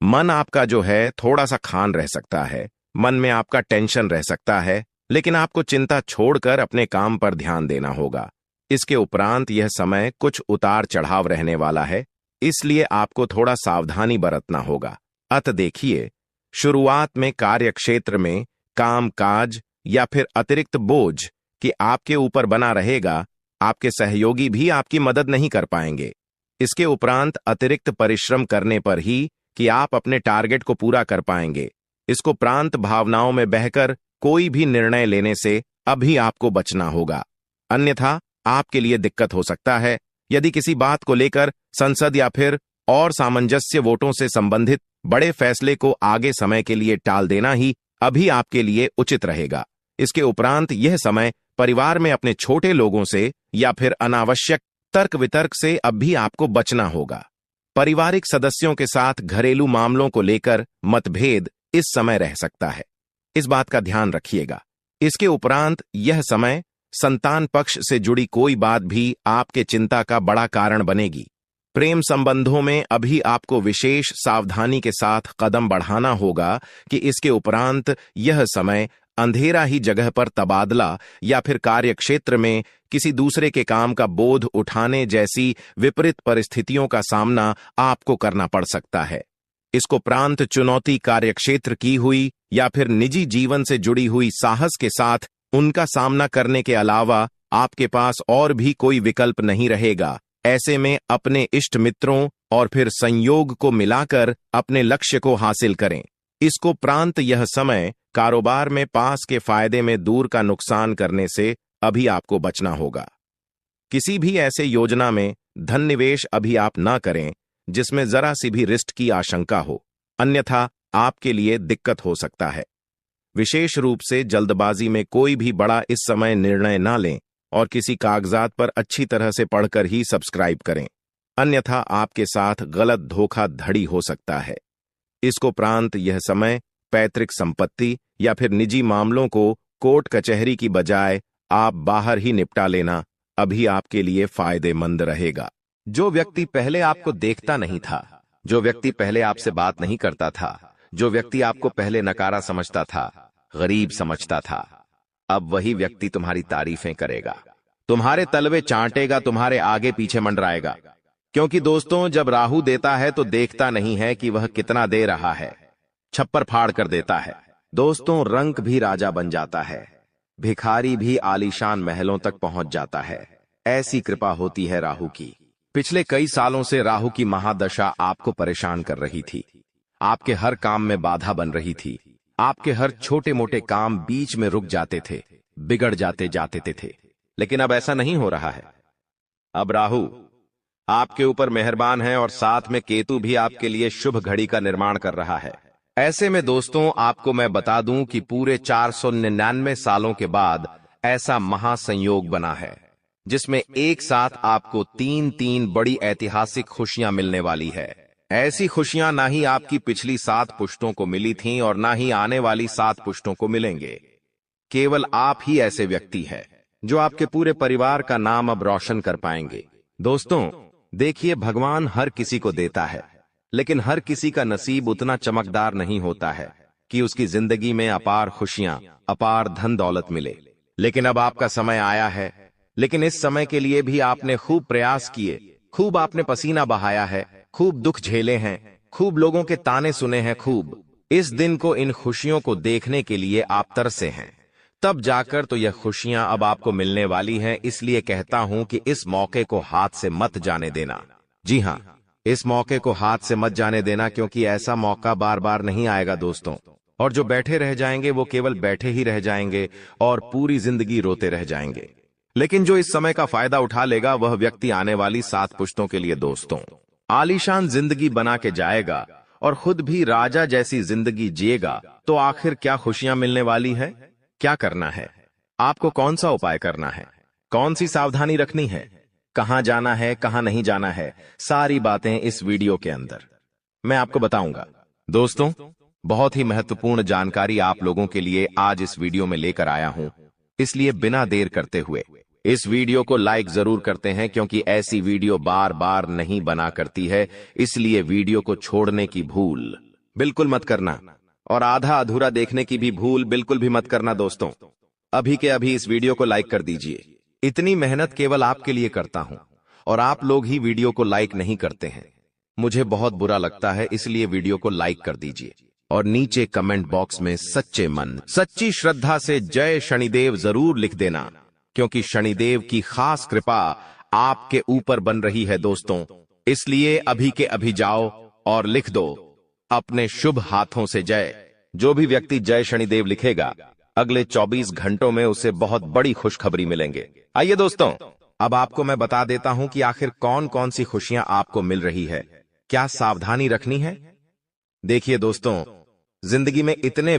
मन आपका जो है थोड़ा सा खान रह सकता है, मन में आपका टेंशन रह सकता है, लेकिन आपको चिंता छोड़कर अपने काम पर ध्यान देना होगा। इसके उपरांत यह समय कुछ उतार चढ़ाव रहने वाला है, इसलिए आपको थोड़ा सावधानी बरतना होगा। अतः देखिए, शुरुआत में कार्य क्षेत्र में काम काज या फिर अतिरिक्त बोझ कि आपके ऊपर बना रहेगा, आपके सहयोगी भी आपकी मदद नहीं कर पाएंगे। इसके उपरांत अतिरिक्त परिश्रम करने पर ही कि आप अपने टारगेट को पूरा कर पाएंगे। इसको प्रांत भावनाओं में बहकर कोई भी निर्णय लेने से अभी आपको बचना होगा, अन्यथा आपके लिए दिक्कत हो सकता है। यदि किसी बात को लेकर संसद या फिर और सामंजस्य वोटों से संबंधित बड़े फैसले को आगे समय के लिए टाल देना ही अभी आपके लिए उचित रहेगा। इसके उपरांत यह समय परिवार में अपने छोटे लोगों से या फिर अनावश्यक तर्क वितर्क से अब भी आपको बचना होगा। पारिवारिक सदस्यों के साथ घरेलू मामलों को लेकर मतभेद इस समय रह सकता है, इस बात का ध्यान रखिएगा। इसके उपरांत यह समय संतान पक्ष से जुड़ी कोई बात भी आपके चिंता का बड़ा कारण बनेगी। प्रेम संबंधों में अभी आपको विशेष सावधानी के साथ कदम बढ़ाना होगा कि इसके उपरांत यह समय अंधेरा ही जगह पर तबादला या फिर कार्य क्षेत्र में किसी दूसरे के काम का बोझ उठाने जैसी विपरीत परिस्थितियों का सामना आपको करना पड़ सकता है। इसको प्रांत चुनौती कार्यक्षेत्र की हुई या फिर निजी जीवन से जुड़ी हुई साहस के साथ उनका सामना करने के अलावा आपके पास और भी कोई विकल्प नहीं रहेगा। ऐसे में अपने इष्ट मित्रों और फिर संयोग को मिलाकर अपने लक्ष्य को हासिल करें। इसको प्रांत यह समय कारोबार में पास के फायदे में दूर का नुकसान करने से अभी आपको बचना होगा। किसी भी ऐसे योजना में धन निवेश अभी आप ना करें जिसमें जरा सी भी रिस्क की आशंका हो, अन्यथा आपके लिए दिक्कत हो सकता है। विशेष रूप से जल्दबाजी में कोई भी बड़ा इस समय निर्णय ना लें और किसी कागजात पर अच्छी तरह से पढ़कर ही सब्सक्राइब करें, अन्यथा आपके साथ गलत धोखाधड़ी हो सकता है। इसको यह समय पैतृक संपत्ति या फिर निजी मामलों को कोर्ट कचहरी की बजाय आप बाहर ही निपटा लेना अभी आपके लिए फायदेमंद रहेगा। जो व्यक्ति पहले आपको देखता नहीं था, जो व्यक्ति पहले आपसे बात नहीं करता था, जो व्यक्ति आपको पहले नकारा समझता था, गरीब समझता था, अब वही व्यक्ति तुम्हारी तारीफें करेगा, तुम्हारे तलवे चाटेगा, तुम्हारे आगे पीछे मंडराएगा। क्योंकि दोस्तों, जब राहु देता है तो देखता नहीं है कि वह कितना दे रहा है, छप्पर फाड़ कर देता है। दोस्तों, रंक भी राजा बन जाता है, भिखारी भी आलीशान महलों तक पहुंच जाता है। ऐसी कृपा होती है राहु की। पिछले कई सालों से राहु की महादशा आपको परेशान कर रही थी, आपके हर काम में बाधा बन रही थी, आपके हर छोटे मोटे काम बीच में रुक जाते थे, बिगड़ जाते थे। लेकिन अब ऐसा नहीं हो रहा है। अब राहु आपके ऊपर मेहरबान है और साथ में केतु भी आपके लिए शुभ घड़ी का निर्माण कर रहा है। ऐसे में दोस्तों, आपको मैं बता दूं कि पूरे 499 सालों के बाद ऐसा महासंयोग बना है जिसमें एक साथ आपको तीन बड़ी ऐतिहासिक खुशियां मिलने वाली है। ऐसी खुशियां ना ही आपकी पिछली 7 पुश्तों को मिली थीं और ना ही आने वाली 7 पुश्तों को मिलेंगे। केवल आप ही ऐसे व्यक्ति हैं जो आपके पूरे परिवार का नाम अब रोशन कर पाएंगे। दोस्तों, देखिए, भगवान हर किसी को देता है, लेकिन हर किसी का नसीब उतना चमकदार नहीं होता है कि उसकी जिंदगी में अपार खुशियां, अपार धन दौलत मिले। लेकिन अब आपका समय आया है। लेकिन इस समय के लिए भी आपने खूब प्रयास किए, खूब आपने पसीना बहाया है, खूब दुख झेले हैं, खूब लोगों के ताने सुने हैं, खूब इस दिन को, इन खुशियों को देखने के लिए आप तरसे हैं। तब जाकर तो यह खुशियां अब आपको मिलने वाली हैं। इसलिए कहता हूं कि इस मौके को हाथ से मत जाने देना। जी हां, इस मौके को हाथ से मत जाने देना, क्योंकि ऐसा मौका बार बार नहीं आएगा दोस्तों। और जो बैठे रह जाएंगे वो केवल बैठे ही रह जाएंगे और पूरी जिंदगी रोते रह जाएंगे। लेकिन जो इस समय का फायदा उठा लेगा वह व्यक्ति आने वाली 7 पुश्तों के लिए दोस्तों आलीशान जिंदगी बना के जाएगा और खुद भी राजा जैसी जिंदगी जिएगा। तो आखिर क्या खुशियां मिलने वाली है? क्या करना है? आपको कौन सा उपाय करना है? कौन सी सावधानी रखनी है? कहां जाना है, कहां नहीं जाना है? सारी बातें इस वीडियो के अंदर मैं आपको बताऊंगा। दोस्तों, बहुत ही महत्वपूर्ण जानकारी आप लोगों के लिए आज इस वीडियो में लेकर आया हूं। इसलिए बिना देर करते हुए इस वीडियो को लाइक जरूर करते हैं, क्योंकि ऐसी वीडियो बार बार नहीं बना करती है। इसलिए वीडियो को छोड़ने की भूल बिल्कुल मत करना और आधा अधूरा देखने की भी भूल बिल्कुल भी मत करना। दोस्तों, अभी के अभी इस वीडियो को लाइक कर दीजिए। इतनी मेहनत केवल आपके लिए करता हूं और आप लोग ही वीडियो को लाइक नहीं करते हैं। मुझे बहुत बुरा लगता है, इसलिए वीडियो को लाइक कर दीजिए और नीचे कमेंट बॉक्स में सच्चे मन, सच्ची श्रद्धा से जय शनिदेव जरूर लिख देना, क्योंकि शनिदेव की खास कृपा आपके ऊपर बन रही है दोस्तों। इसलिए अभी के अभी जाओ और लिख दो अपने शुभ हाथों से जय। जो भी व्यक्ति जय शनिदेव लिखेगा, अगले 24 घंटों में उसे बहुत बड़ी खुशखबरी मिलेंगे। आइए दोस्तों, अब आपको मैं बता देता हूं कि आखिर कौन कौन सी खुशियां आपको मिल रही है, क्या सावधानी रखनी है। देखिए दोस्तों, जिंदगी में इतने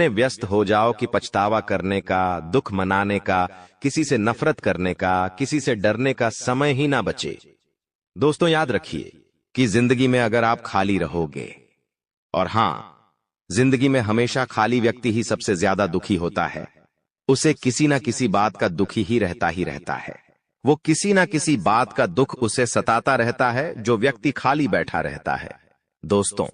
व्यस्त हो जाओ कि पछतावा करने का, दुख मनाने का, किसी से नफरत करने का, किसी से डरने का समय ही ना बचे। दोस्तों, याद रखिए कि जिंदगी में अगर आप खाली रहोगे, और हां, जिंदगी में हमेशा खाली व्यक्ति ही सबसे ज्यादा दुखी होता है। उसे किसी ना किसी बात का दुखी ही रहता है। वो किसी ना किसी बात का दुख उसे सताता रहता है जो व्यक्ति खाली बैठा रहता है। दोस्तों,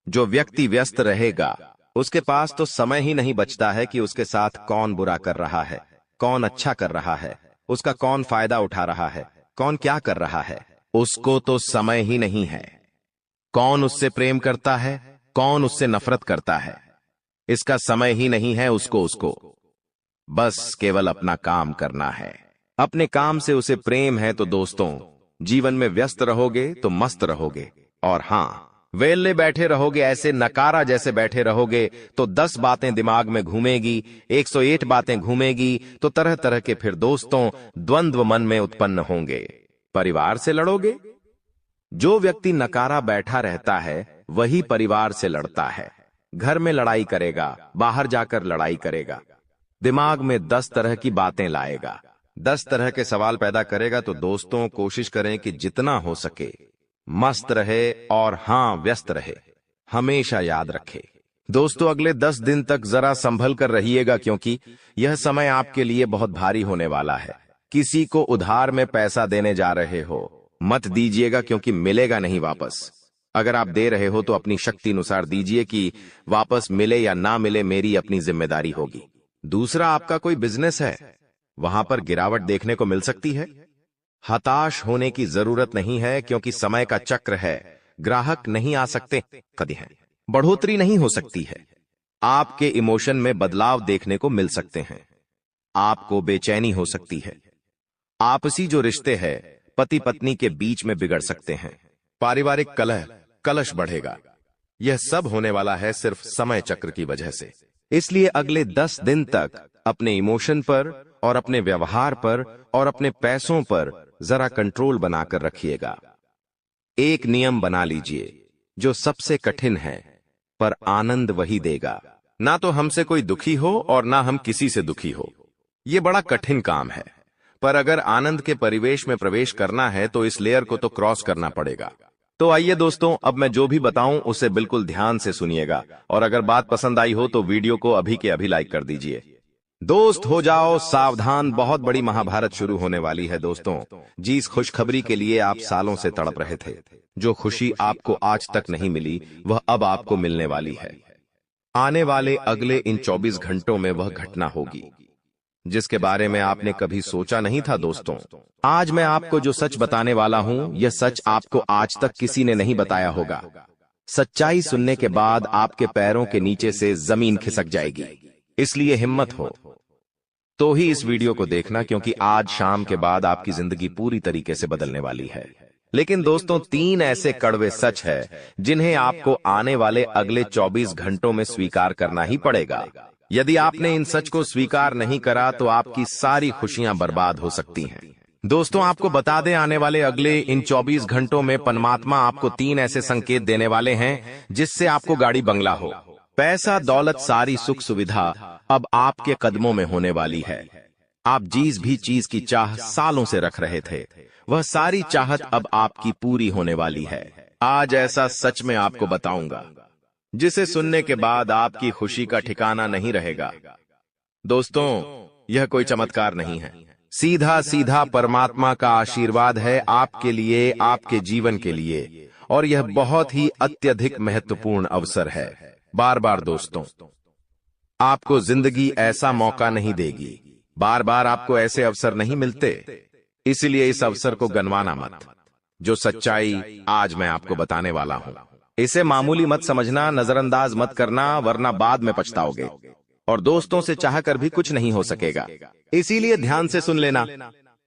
जो व्यक्ति व्यस्त रहेगा उसके पास तो समय ही नहीं बचता है कि उसके साथ कौन बुरा कर रहा है, कौन अच्छा कर रहा है, उसका कौन फायदा उठा रहा है, कौन क्या कर रहा है। उसको तो समय ही नहीं है। कौन उससे प्रेम करता है, कौन उससे नफरत करता है, इसका समय ही नहीं है उसको बस केवल अपना काम करना है। अपने काम से उसे प्रेम है तो दोस्तों, जीवन में व्यस्त रहोगे तो मस्त रहोगे। और हां, वेले बैठे रहोगे, ऐसे नकारा जैसे बैठे रहोगे तो 10 बातें दिमाग में घूमेगी, 108 बातें घूमेगी, तो तरह तरह के फिर दोस्तों द्वंद्व मन में उत्पन्न होंगे। परिवार से लड़ोगे, जो व्यक्ति नकारा बैठा रहता है वही परिवार से लड़ता है। घर में लड़ाई करेगा, बाहर जाकर लड़ाई करेगा, दिमाग में 10 तरह की बातें लाएगा, 10 तरह के सवाल पैदा करेगा। तो दोस्तों, कोशिश करें कि जितना हो सके मस्त रहे और हां, व्यस्त रहे। हमेशा याद रखे दोस्तों, अगले 10 दिन तक जरा संभल कर रहिएगा, क्योंकि यह समय आपके लिए बहुत भारी होने वाला है। किसी को उधार में पैसा देने जा रहे हो, मत दीजिएगा, क्योंकि मिलेगा नहीं वापस। अगर आप दे रहे हो तो अपनी शक्ति अनुसार दीजिए, कि वापस मिले या ना मिले मेरी अपनी जिम्मेदारी होगी। दूसरा, आपका कोई बिजनेस है, वहां पर गिरावट देखने को मिल सकती है। हताश होने की जरूरत नहीं है, क्योंकि समय का चक्र है। ग्राहक नहीं आ सकते कभी हैं, बढ़ोतरी नहीं हो सकती है। आपके इमोशन में बदलाव देखने को मिल सकते हैं। आपको बेचैनी हो सकती है। आपसी जो रिश्ते हैं पति पत्नी के बीच में बिगड़ सकते हैं। पारिवारिक कलश बढ़ेगा। यह सब होने वाला है सिर्फ समय चक्र की वजह से। इसलिए अगले 10 दिन तक अपने इमोशन पर और अपने व्यवहार पर और अपने पैसों पर जरा कंट्रोल बनाकर रखिएगा। एक नियम बना लीजिए, जो सबसे कठिन है पर आनंद वही देगा। ना तो हमसे कोई दुखी हो और ना हम किसी से दुखी हो। यह बड़ा कठिन काम है, पर अगर आनंद के परिवेश में प्रवेश करना है तो इस लेयर को तो क्रॉस करना पड़ेगा। तो आइए दोस्तों, अब मैं जो भी बताऊं उसे बिल्कुल ध्यान से सुनिएगा, और अगर बात पसंद आई हो तो वीडियो को अभी के अभी लाइक कर दीजिए। दोस्त हो जाओ सावधान, बहुत बड़ी महाभारत शुरू होने वाली है दोस्तों। जिस खुशखबरी के लिए आप सालों से तड़प रहे थे, जो खुशी आपको आज तक नहीं मिली, वह अब आपको मिलने वाली है। आने वाले अगले इन 24 घंटों में वह घटना होगी जिसके बारे में आपने कभी सोचा नहीं था दोस्तों। आज मैं आपको जो सच बताने वाला हूं, यह सच आपको आज तक किसी ने नहीं बताया होगा। सच्चाई सुनने के बाद आपके पैरों के नीचे से जमीन खिसक जाएगी। इसलिए हिम्मत हो तो ही इस वीडियो को देखना, क्योंकि आज शाम के बाद आपकी जिंदगी पूरी तरीके से बदलने वाली है। लेकिन दोस्तों, 3 ऐसे कड़वे सच है जिन्हें आपको आने वाले अगले 24 घंटों में स्वीकार करना ही पड़ेगा। यदि आपने इन सच को स्वीकार नहीं करा तो आपकी सारी खुशियां बर्बाद हो सकती हैं। दोस्तों, आपको बता दें, आने वाले अगले इन 24 घंटों में परमात्मा आपको 3 ऐसे संकेत देने वाले हैं जिससे आपको गाड़ी बंगला हो, पैसा, दौलत, सारी सुख सुविधा अब आपके कदमों में होने वाली है। आप जिस भी चीज की चाह सालों से रख रहे थे, वह सारी चाहत अब आपकी पूरी होने वाली है। आज ऐसा सच में आपको बताऊंगा जिसे सुनने के बाद आपकी खुशी का ठिकाना नहीं रहेगा। दोस्तों, यह कोई चमत्कार नहीं है, सीधा सीधा परमात्मा का आशीर्वाद है आपके लिए, आपके जीवन के लिए, और यह बहुत ही अत्यधिक महत्वपूर्ण अवसर है। बार बार दोस्तों, आपको जिंदगी ऐसा मौका नहीं देगी, बार बार आपको ऐसे अवसर नहीं मिलते, इसलिए इस अवसर को गंवाना मत। जो सच्चाई आज मैं आपको बताने वाला हूं, इसे मामूली मत समझना, नजरअंदाज मत करना, वरना बाद में पछताओगे और दोस्तों से चाहकर भी कुछ नहीं हो सकेगा। इसीलिए ध्यान से सुन लेना।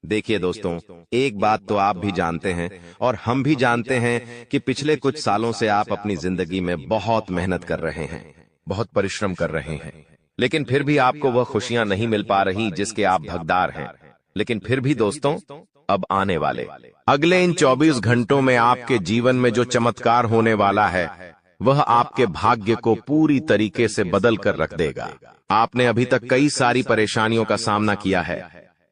देखिए दोस्तों, एक बात तो आप भी जानते हैं और हम भी जानते हैं कि पिछले कुछ सालों से आप अपनी जिंदगी में बहुत मेहनत कर रहे हैं, बहुत परिश्रम कर रहे हैं, लेकिन फिर भी आपको वह खुशियां नहीं मिल पा रही जिसके आप हकदार हैं। लेकिन फिर भी दोस्तों, अब आने वाले अगले इन 24 घंटों में आपके जीवन में जो चमत्कार होने वाला है, वह आपके भाग्य को पूरी तरीके से बदल कर रख देगा। आपने अभी तक कई सारी परेशानियों का सामना किया है,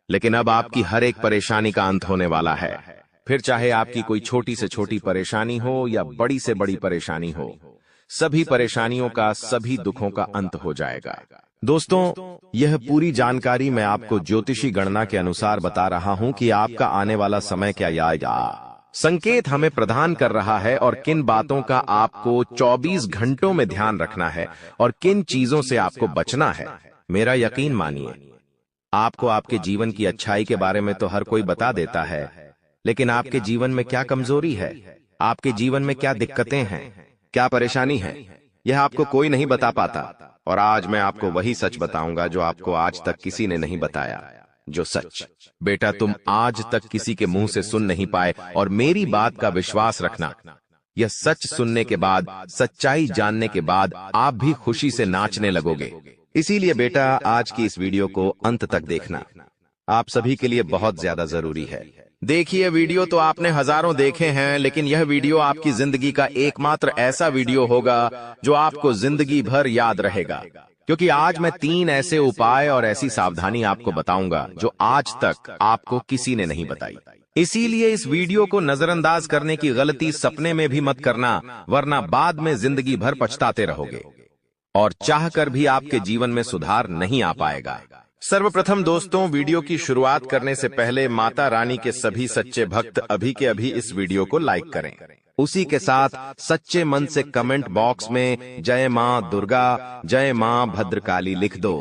लेकिन अब आपकी हर एक परेशानी का अंत होने वाला है। फिर चाहे आपकी कोई छोटी से छोटी परेशानी हो या बड़ी से बड़ी परेशानी हो, सभी परेशानियों का, सभी दुखों का अंत हो जाएगा। दोस्तों, यह पूरी जानकारी मैं आपको ज्योतिषी गणना के अनुसार बता रहा हूं कि आपका आने वाला समय क्या आएगा। संकेत हमें प्रदान कर रहा है और किन बातों का आपको 24 घंटों में ध्यान रखना है और किन चीजों से आपको बचना है। मेरा यकीन मानिए, आपको आपके जीवन की अच्छाई के बारे में तो हर कोई बता देता है, लेकिन आपके जीवन में क्या कमजोरी है, आपके जीवन में क्या दिक्कतें हैं, क्या परेशानी है, यह आपको कोई नहीं बता पाता। और आज मैं आपको वही सच बताऊंगा जो आपको आज तक किसी ने नहीं बताया। जो सच बेटा तुम आज तक किसी के मुंह से सुन नहीं पाए, और मेरी बात का विश्वास रखना, यह सच सुनने के बाद, सच्चाई जानने के बाद आप भी खुशी से नाचने लगोगे। इसीलिए बेटा, आज की इस वीडियो को अंत तक देखना आप सभी के लिए बहुत ज्यादा जरूरी है। देखिए, वीडियो तो आपने हजारों देखे हैं, लेकिन यह वीडियो आपकी जिंदगी का एकमात्र ऐसा वीडियो होगा जो आपको जिंदगी भर याद रहेगा। क्योंकि आज मैं 3 ऐसे उपाय और ऐसी सावधानी आपको बताऊंगा जो आज तक आपको किसी ने नहीं बताई। इसीलिए इस वीडियो को नजरअंदाज करने की गलती सपने में भी मत करना, वरना बाद में जिंदगी भर पछताते रहोगे और चाहकर भी आपके जीवन में सुधार नहीं आ पाएगा। सर्वप्रथम दोस्तों, वीडियो की शुरुआत करने से पहले माता रानी के सभी सच्चे भक्त अभी के अभी इस वीडियो को लाइक करें। उसी के साथ सच्चे मन से कमेंट बॉक्स में जय मां दुर्गा, जय मां भद्रकाली लिख दो।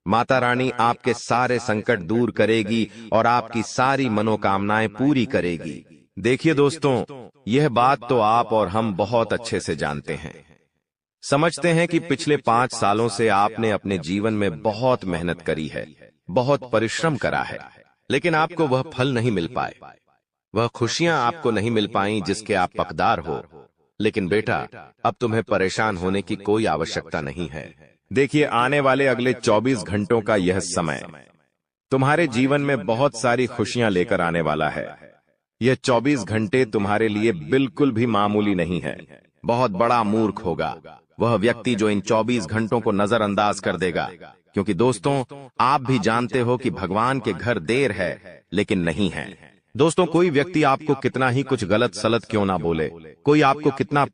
माता रानी आपके सारे संकट दूर करेगी और आपकी सारी मनोकामनाएं पूरी करेगी। देखिए दोस्तों, यह बात तो आप और हम बहुत अच्छे से जानते हैं। समझते हैं कि पिछले 5 सालों से आपने अपने जीवन में बहुत मेहनत करी है, बहुत परिश्रम करा है, लेकिन आपको वह फल नहीं मिल पाए, वह खुशियां आपको नहीं मिल पाई जिसके आप हकदार हो। लेकिन बेटा, अब तुम्हें परेशान होने की कोई आवश्यकता नहीं है। देखिए, आने वाले अगले 24 घंटों का यह समय तुम्हारे जीवन में बहुत सारी खुशियां लेकर आने वाला है। यह 24 घंटे तुम्हारे लिए बिल्कुल भी मामूली नहीं है। बहुत बड़ा मूर्ख होगा वह व्यक्ति जो इन 24 घंटों को नजरअंदाज कर देगा, क्योंकि दोस्तों, आप भी जानते हो कि भगवान के घर देर है लेकिन नहीं है। दोस्तों, कोई व्यक्ति आपको कितना ही कुछ गलत सलत क्यों ना बोले, कोई आपको कितना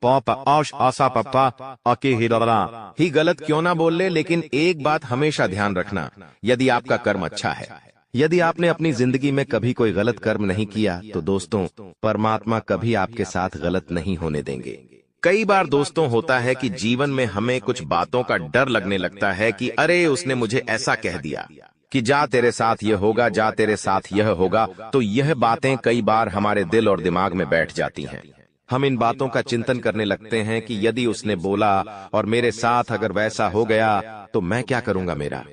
आशा पप्पा आके ही गलत क्यों ना बोल ले, लेकिन एक बात हमेशा ध्यान रखना, यदि आपका कर्म अच्छा है, यदि आपने अपनी जिंदगी में कभी कोई गलत कर्म नहीं किया, तो दोस्तों, परमात्मा कभी आपके साथ गलत नहीं होने देंगे। कई बार दोस्तों होता है कि जीवन में हमें कुछ बातों का डर लगने लगता है कि अरे उसने मुझे ऐसा कह दिया कि जा तेरे साथ यह होगा, जा तेरे साथ यह होगा। तो यह बातें कई बार हमारे दिल और दिमाग में बैठ जाती हैं। हम इन बातों का चिंतन करने लगते हैं कि यदि उसने बोला और मेरे साथ अगर वैसा हो गया तो मैं क्या करूंगा, मेरा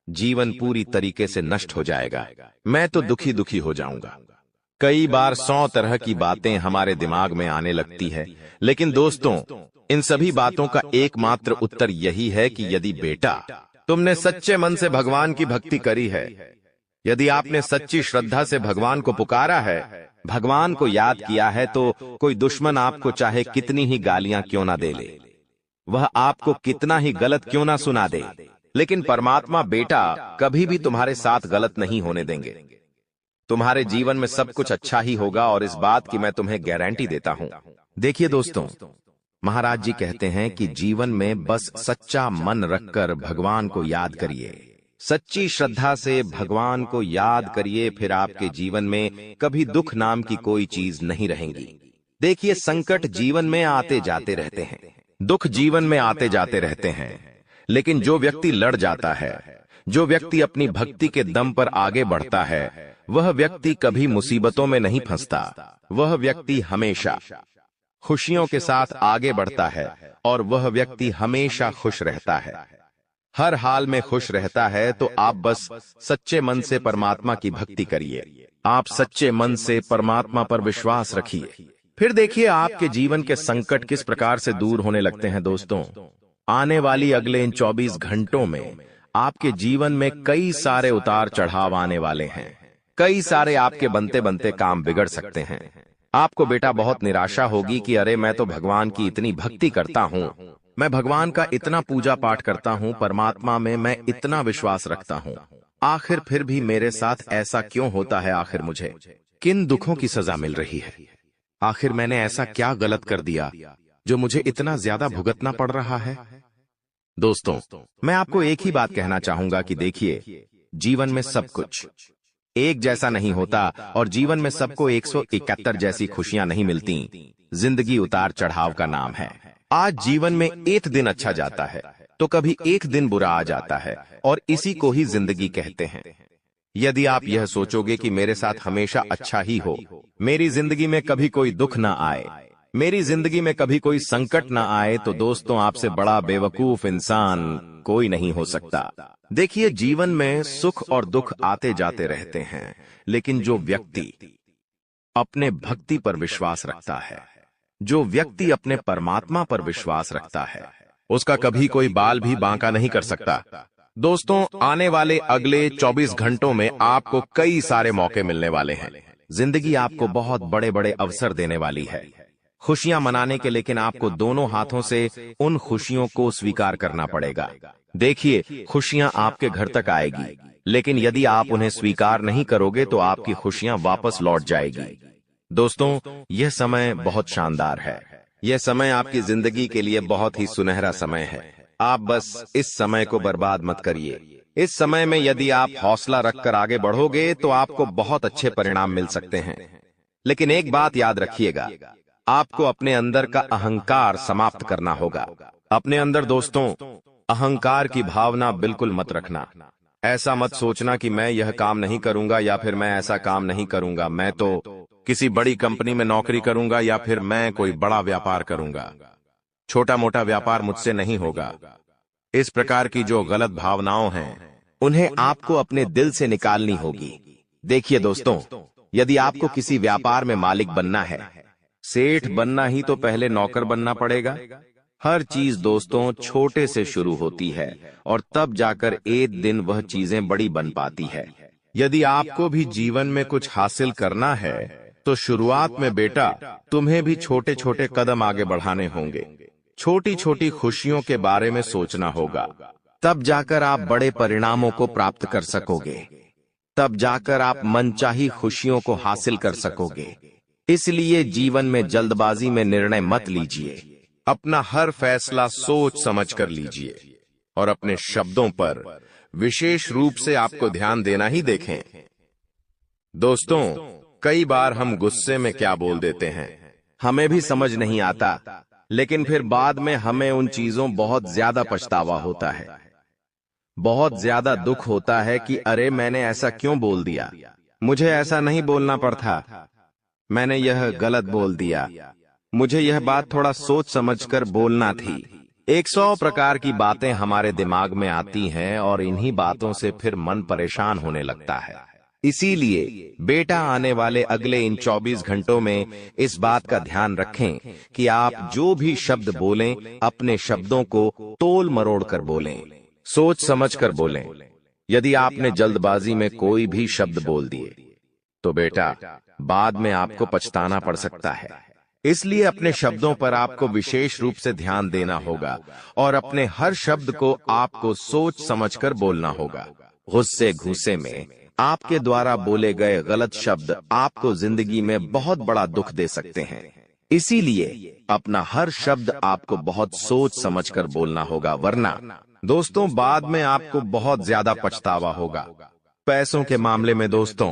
जीवन पूरी तरीके से नष्ट हो जाएगा, मैं तो दुखी दुखी हो जाऊंगा। कई बार 100 तरह की बातें हमारे दिमाग में आने लगती है, लेकिन दोस्तों, इन सभी बातों का एकमात्र उत्तर यही है कि यदि बेटा तुमने सच्चे मन से भगवान की भक्ति करी है, यदि आपने सच्ची श्रद्धा से भगवान को पुकारा है, भगवान को याद किया है, तो कोई दुश्मन आपको चाहे कितनी ही गालियां क्यों ना दे ले, वह आपको कितना ही गलत क्यों ना सुना दे, लेकिन परमात्मा बेटा कभी भी तुम्हारे साथ गलत नहीं होने देंगे। तुम्हारे जीवन में सब कुछ अच्छा ही होगा और इस बात की मैं तुम्हें गारंटी देता हूं। देखिए दोस्तों, महाराज जी कहते हैं कि जीवन में बस सच्चा मन रखकर भगवान को याद करिए, सच्ची श्रद्धा से भगवान को याद करिए, फिर आपके जीवन में कभी दुख नाम की कोई चीज नहीं रहेगी। देखिए, संकट जीवन में आते जाते रहते हैं, दुख जीवन में आते जाते रहते हैं, लेकिन जो व्यक्ति लड़ जाता है, जो व्यक्ति अपनी भक्ति के दम पर आगे बढ़ता है, वह व्यक्ति कभी मुसीबतों में नहीं फंसता। वह व्यक्ति हमेशा खुशियों के साथ आगे बढ़ता है और वह व्यक्ति हमेशा खुश रहता है, हर हाल में खुश रहता है। तो आप बस सच्चे मन से परमात्मा की भक्ति करिए, आप सच्चे मन से परमात्मा पर विश्वास रखिए, फिर देखिए आपके जीवन के संकट किस प्रकार से दूर होने लगते हैं। दोस्तों, आने वाली अगले इन 24 घंटों में आपके जीवन में कई सारे उतार चढ़ाव आने वाले हैं, कई सारे आपके बनते बनते काम बिगड़ सकते हैं। आपको बेटा बहुत निराशा होगी कि अरे मैं तो भगवान की इतनी भक्ति करता हूँ, मैं भगवान का इतना पूजा पाठ करता हूँ, परमात्मा में मैं इतना विश्वास रखता हूँ, आखिर फिर भी मेरे साथ ऐसा क्यों होता है, आखिर मुझे किन दुखों की सजा मिल रही है, आखिर मैंने ऐसा क्या गलत कर दिया जो मुझे इतना ज्यादा भुगतना पड़ रहा है। दोस्तों, मैं आपको एक ही बात कहना चाहूंगा कि देखिए, जीवन में सब कुछ एक जैसा नहीं होता और जीवन में सबको 171 जैसी खुशियां नहीं मिलती। जिंदगी उतार चढ़ाव का नाम है। आज जीवन में एक दिन अच्छा जाता है तो कभी एक दिन बुरा आ जाता है और इसी को ही जिंदगी कहते हैं। यदि आप यह सोचोगे कि मेरे साथ हमेशा अच्छा ही हो, मेरी जिंदगी में कभी कोई दुख ना आए, मेरी जिंदगी में कभी कोई संकट ना आए, तो दोस्तों आपसे बड़ा बेवकूफ इंसान कोई नहीं हो सकता। देखिए, जीवन में सुख और दुख आते जाते रहते हैं, लेकिन जो व्यक्ति अपने भक्ति पर विश्वास रखता है, जो व्यक्ति अपने परमात्मा पर विश्वास रखता है, उसका कभी कोई बाल भी बांका नहीं कर सकता। दोस्तों, आने वाले अगले 24 घंटों में आपको कई सारे मौके मिलने वाले हैं। जिंदगी आपको बहुत बड़े बड़े अवसर देने वाली है, खुशियां मनाने के, लेकिन आपको दोनों हाथों से उन खुशियों को स्वीकार करना पड़ेगा। देखिए, खुशियां आपके घर तक आएगी, लेकिन यदि आप उन्हें स्वीकार नहीं करोगे तो आपकी खुशियां वापस लौट जाएगी। दोस्तों, यह समय बहुत शानदार है। यह समय आपकी जिंदगी के लिए बहुत ही सुनहरा समय है। आप बस इस समय को बर्बाद मत करिए। इस समय में यदि आप हौसला रखकर आगे बढ़ोगे तो आपको बहुत अच्छे परिणाम मिल सकते हैं। लेकिन एक बात याद रखिएगा, आपको अपने अंदर का अहंकार समाप्त करना होगा। अपने अंदर दोस्तों, अहंकार की भावना बिल्कुल मत रखना। ऐसा मत सोचना कि मैं यह काम नहीं करूंगा या फिर मैं ऐसा काम नहीं करूंगा, मैं तो किसी बड़ी कंपनी में नौकरी करूंगा या फिर मैं कोई बड़ा व्यापार करूंगा, छोटा मोटा व्यापार मुझसे नहीं होगा। इस प्रकार की जो गलत भावनाओं हैं, उन्हें आपको अपने दिल से निकालनी होगी। देखिए दोस्तों, यदि आपको किसी व्यापार में मालिक बनना है, सेठ बनना ही तो पहले नौकर बनना पड़ेगा। हर चीज दोस्तों छोटे से शुरू होती है और तब जाकर एक दिन वह चीजें बड़ी बन पाती है। यदि आपको भी जीवन में कुछ हासिल करना है तो शुरुआत में बेटा तुम्हें भी छोटे छोटे कदम आगे बढ़ाने होंगे। छोटी छोटी खुशियों के बारे में सोचना होगा, तब जाकर आप बड़े परिणामों को प्राप्त कर सकोगे। तब जाकर आप मनचाही खुशियों को हासिल कर सकोगे। इसलिए जीवन में जल्दबाजी में निर्णय मत लीजिए। अपना हर फैसला सोच समझ कर लीजिए और अपने शब्दों पर विशेष रूप से आपको ध्यान देना ही देखें। दोस्तों, कई बार हम गुस्से में क्या बोल देते हैं हमें भी समझ नहीं आता, लेकिन फिर बाद में हमें उन चीजों बहुत ज्यादा पछतावा होता है। बहुत ज्यादा दुख होता है कि अरे मैंने ऐसा क्यों बोल दिया, मुझे ऐसा नहीं बोलना पड़ता, मैंने यह गलत बोल दिया, मुझे यह बात थोड़ा सोच समझकर बोलना थी। 100 प्रकार की बातें हमारे दिमाग में आती हैं और इन्हीं बातों से फिर मन परेशान होने लगता है। इसीलिए बेटा आने वाले अगले इन 24 घंटों में इस बात का ध्यान रखें कि आप जो भी शब्द बोलें, अपने शब्दों को तोल मरोड़ कर बोलें, सोच समझ कर बोलें। यदि आपने जल्दबाजी में कोई भी शब्द बोल दिए तो बेटा बाद में आपको पछताना पड़ सकता है। इसलिए अपने शब्दों पर आपको विशेष रूप से ध्यान देना होगा और अपने हर शब्द को आपको सोच समझकर बोलना होगा। गुस्से घुस्से में आपके द्वारा बोले गए गलत शब्द आपको जिंदगी में बहुत बड़ा दुख दे सकते हैं। इसीलिए अपना हर शब्द आपको बहुत सोच समझकर बोलना होगा, वरना दोस्तों बाद में आपको बहुत ज्यादा पछतावा होगा। पैसों के मामले में दोस्तों,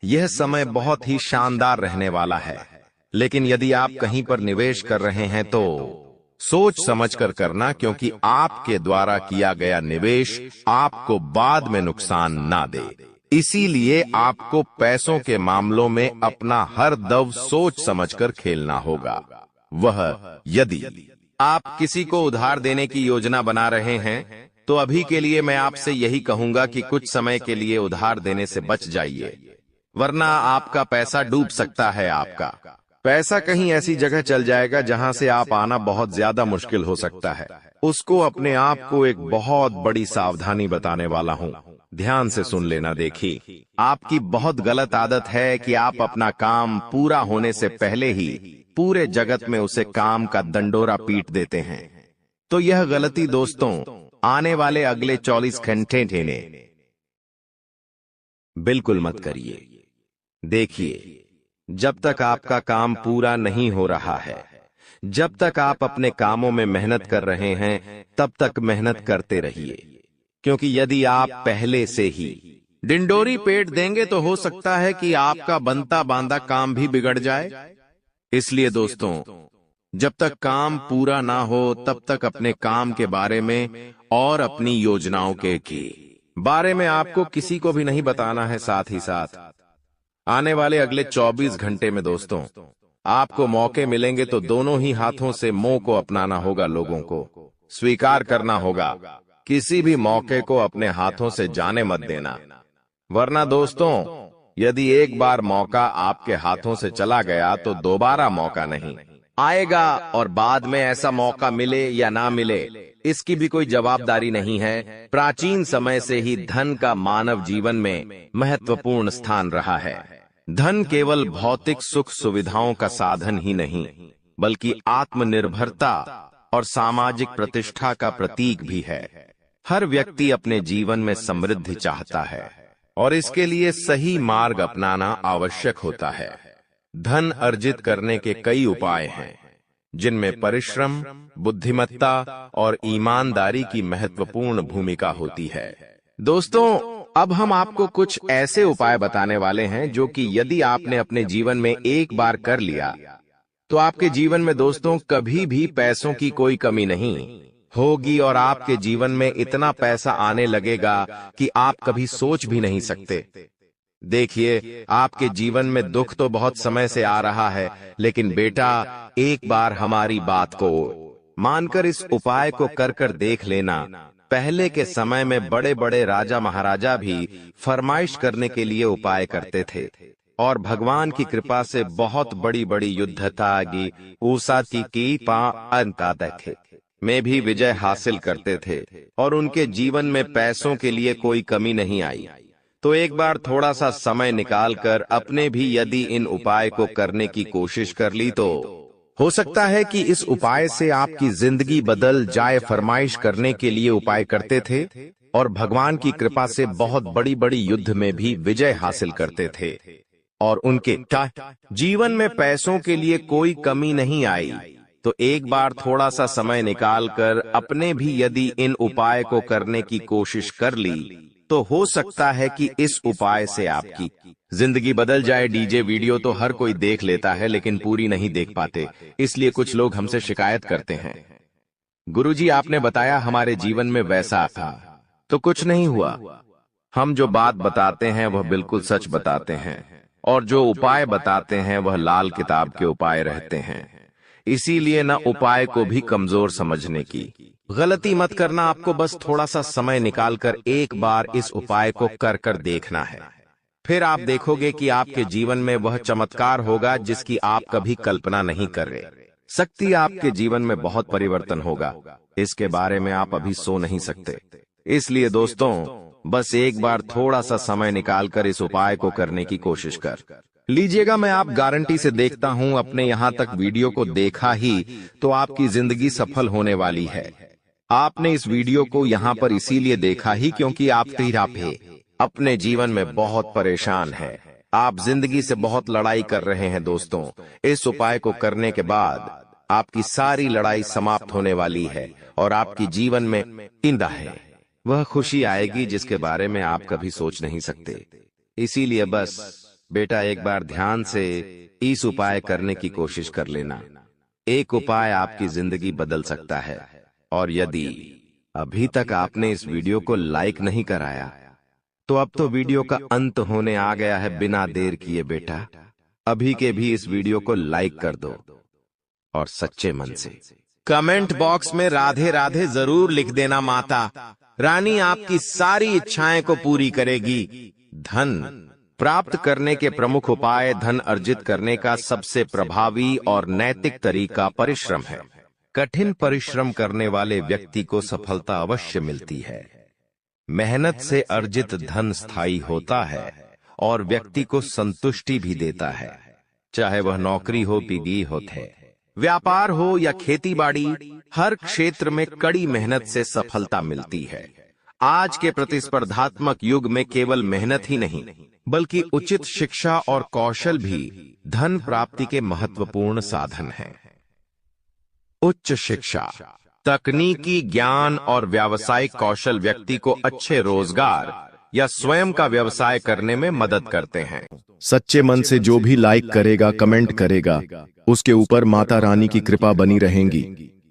यह समय बहुत ही शानदार रहने वाला है, लेकिन यदि आप कहीं पर निवेश कर रहे हैं तो सोच समझकर करना, क्योंकि आपके द्वारा किया गया निवेश आपको बाद में नुकसान ना दे। इसीलिए आपको पैसों के मामलों में अपना हर दव सोच समझकर खेलना होगा। वह यदि आप किसी को उधार देने की योजना बना रहे हैं तो अभी के लिए मैं आपसे यही कहूंगा कि कुछ समय के लिए उधार देने से बच जाइए, वरना आपका पैसा डूब सकता है। आपका पैसा कहीं ऐसी जगह चल जाएगा जहां से आप आना बहुत ज्यादा मुश्किल हो सकता है। उसको अपने आप को एक बहुत बड़ी सावधानी बताने वाला हूं, ध्यान से सुन लेना। देखिए, आपकी बहुत गलत आदत है कि आप अपना काम पूरा होने से पहले ही पूरे जगत में उसे काम का दंडोरा पीट देते हैं। तो यह गलती दोस्तों आने वाले अगले 24 घंटे ठेने बिल्कुल मत करिए। देखिए, जब तक आपका काम पूरा नहीं हो रहा है, जब तक आप अपने कामों में मेहनत कर रहे हैं, तब तक मेहनत करते रहिए, क्योंकि यदि आप पहले से ही डिंडोरी पेट देंगे तो हो सकता है कि आपका बनता बांधा काम भी बिगड़ जाए। इसलिए दोस्तों, जब तक काम पूरा ना हो तब तक अपने काम के बारे में और अपनी योजनाओं के बारे में आपको किसी को भी नहीं बताना है। साथ ही साथ आने वाले अगले 24 घंटे में दोस्तों आपको मौके मिलेंगे तो दोनों ही हाथों से मोह को अपनाना होगा, लोगों को स्वीकार करना होगा। किसी भी मौके को अपने हाथों से जाने मत देना, वरना दोस्तों यदि एक बार मौका आपके हाथों से चला गया तो दोबारा मौका नहीं आएगा। और बाद में ऐसा मौका मिले या ना मिले, इसकी भी कोई जवाबदारी नहीं है। प्राचीन समय से ही धन का मानव जीवन में महत्वपूर्ण स्थान रहा है। धन केवल भौतिक सुख सुविधाओं का साधन ही नहीं, बल्कि आत्मनिर्भरता और सामाजिक प्रतिष्ठा का प्रतीक भी है। हर व्यक्ति अपने जीवन में समृद्धि चाहता है और इसके लिए सही मार्ग अपनाना आवश्यक होता है। धन अर्जित करने के कई उपाय हैं, जिनमें परिश्रम, बुद्धिमत्ता और ईमानदारी की महत्वपूर्ण भूमिका होती है। दोस्तों, अब हम आपको कुछ ऐसे उपाय बताने वाले हैं जो कि यदि आपने अपने जीवन में एक बार कर लिया तो आपके जीवन में दोस्तों कभी भी पैसों की कोई कमी नहीं होगी और आपके जीवन में इतना पैसा आने लगेगा कि आप कभी सोच भी नहीं सकते। देखिए, आपके जीवन में दुख तो बहुत समय से आ रहा है, लेकिन बेटा एक बार हमारी बात को मानकर इस उपाय को कर कर देख लेना। पहले के समय में बड़े बड़े राजा महाराजा भी फरमाइश करने के लिए उपाय करते थे और भगवान की कृपा से बहुत बड़ी बड़ी युद्धतागी ऊसाती की देखे में भी विजय हासिल करते थे और उनके जीवन में पैसों के लिए कोई कमी नहीं आई। तो एक बार थोड़ा सा समय निकालकर अपने भी यदि इन उपाय को करने की कोशिश कर ली तो हो सकता है कि इस उपाय से आपकी जिंदगी बदल जाए। फरमाइश करने के लिए उपाय करते थे और भगवान की कृपा से बहुत बड़ी बड़ी युद्ध में भी विजय हासिल करते थे और उनके जीवन में पैसों के लिए कोई कमी नहीं आई। तो एक बार थोड़ा सा समय निकालकर अपने भी यदि इन उपाय को करने की कोशिश कर ली तो हो सकता है कि इस उपाय से आपकी जिंदगी बदल जाए। डीजे वीडियो तो हर कोई देख लेता है, लेकिन पूरी नहीं देख पाते, इसलिए कुछ लोग हमसे शिकायत करते हैं, गुरुजी आपने बताया हमारे जीवन में वैसा था तो कुछ नहीं हुआ। हम जो बात बताते हैं वह बिल्कुल सच बताते हैं और जो उपाय बताते हैं वह लाल किताब के उपाय रहते हैं। इसीलिए न उपाय को भी कमजोर समझने की गलती मत करना। आपको बस थोड़ा सा समय निकालकर एक बार इस उपाय को कर कर देखना है, फिर आप देखोगे कि आपके जीवन में वह चमत्कार होगा जिसकी आप कभी कल्पना नहीं कर रहे सकती। आपके जीवन में बहुत परिवर्तन होगा, इसके बारे में आप अभी सो नहीं सकते। इसलिए दोस्तों, बस एक बार थोड़ा सा समय निकालकर इस उपाय को करने की कोशिश कर लीजिएगा। मैं आप गारंटी से देखता हूं, अपने यहां तक वीडियो को देखा ही तो आपकी जिंदगी सफल होने वाली है। आपने इस वीडियो को यहां पर इसीलिए देखा ही क्योंकि आप अपने जीवन में बहुत परेशान हैं। आप जिंदगी से बहुत लड़ाई कर रहे हैं। दोस्तों, इस उपाय को करने के बाद आपकी सारी लड़ाई समाप्त होने वाली है और आपकी जीवन में इंदा है वह खुशी आएगी जिसके बारे में आप कभी सोच नहीं सकते। इसीलिए बस बेटा एक बार ध्यान से इस उपाय करने की कोशिश कर लेना। एक उपाय आपकी जिंदगी बदल सकता है। और यदि अभी तक आपने इस वीडियो को लाइक नहीं कराया तो अब तो वीडियो का अंत होने आ गया है। बिना देर किए बेटा अभी के भी इस वीडियो को लाइक कर दो और सच्चे मन से कमेंट बॉक्स में राधे राधे जरूर लिख देना। माता रानी आपकी सारी इच्छाएं को पूरी करेगी। धन प्राप्त करने के प्रमुख उपाय। धन अर्जित करने का सबसे प्रभावी और नैतिक तरीका परिश्रम है। कठिन परिश्रम करने वाले व्यक्ति को सफलता अवश्य मिलती है। मेहनत से अर्जित धन स्थायी होता है और व्यक्ति को संतुष्टि भी देता है, चाहे वह नौकरी हो, पीढ़ी हो, व्यापार हो या खेतीबाड़ी। हर क्षेत्र में कड़ी मेहनत से सफलता मिलती है। आज के प्रतिस्पर्धात्मक युग में केवल मेहनत ही नहीं बल्कि उचित शिक्षा और कौशल भी धन प्राप्ति के महत्वपूर्ण साधन हैं। उच्च शिक्षा, तकनीकी ज्ञान और व्यावसायिक कौशल व्यक्ति को अच्छे रोजगार या स्वयं का व्यवसाय करने में मदद करते हैं। सच्चे मन से जो भी लाइक करेगा, कमेंट करेगा, उसके ऊपर माता रानी की कृपा बनी रहेंगी।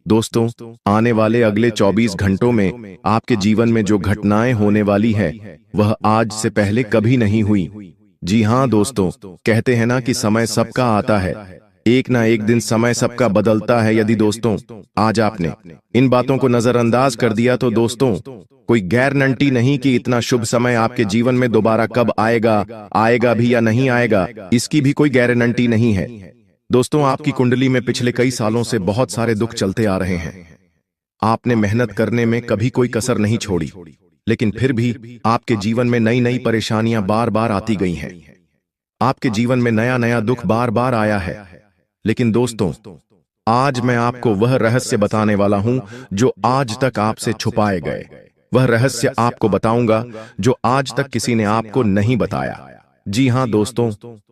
दोस्तों, आने वाले अगले 24 घंटों में आपके जीवन में जो घटनाएं होने वाली है वह आज से पहले कभी नहीं हुई। जी हाँ दोस्तों, कहते हैं ना कि समय सबका आता है, एक ना एक दिन समय सबका बदलता है। यदि दोस्तों आज आपने इन बातों को नजरअंदाज कर दिया तो दोस्तों कोई गारंटी नहीं कि इतना शुभ समय आपके जीवन में दोबारा कब आएगा भी या नहीं आएगा, इसकी भी कोई गारंटी नहीं है। दोस्तों, आपकी कुंडली में पिछले कई सालों से बहुत सारे दुख चलते आ रहे हैं। आपने मेहनत करने में कभी कोई कसर नहीं छोड़ी, लेकिन फिर भी आपके जीवन में नई नई परेशानियां बार बार आती गई हैं। आपके जीवन में नया नया दुख बार बार आया है। लेकिन दोस्तों, आज मैं आपको वह रहस्य बताने वाला हूं जो आज तक आपसे छुपाए गए। वह रहस्य आपको बताऊंगा जो आज तक किसी ने आपको नहीं बताया। जी हां दोस्तों,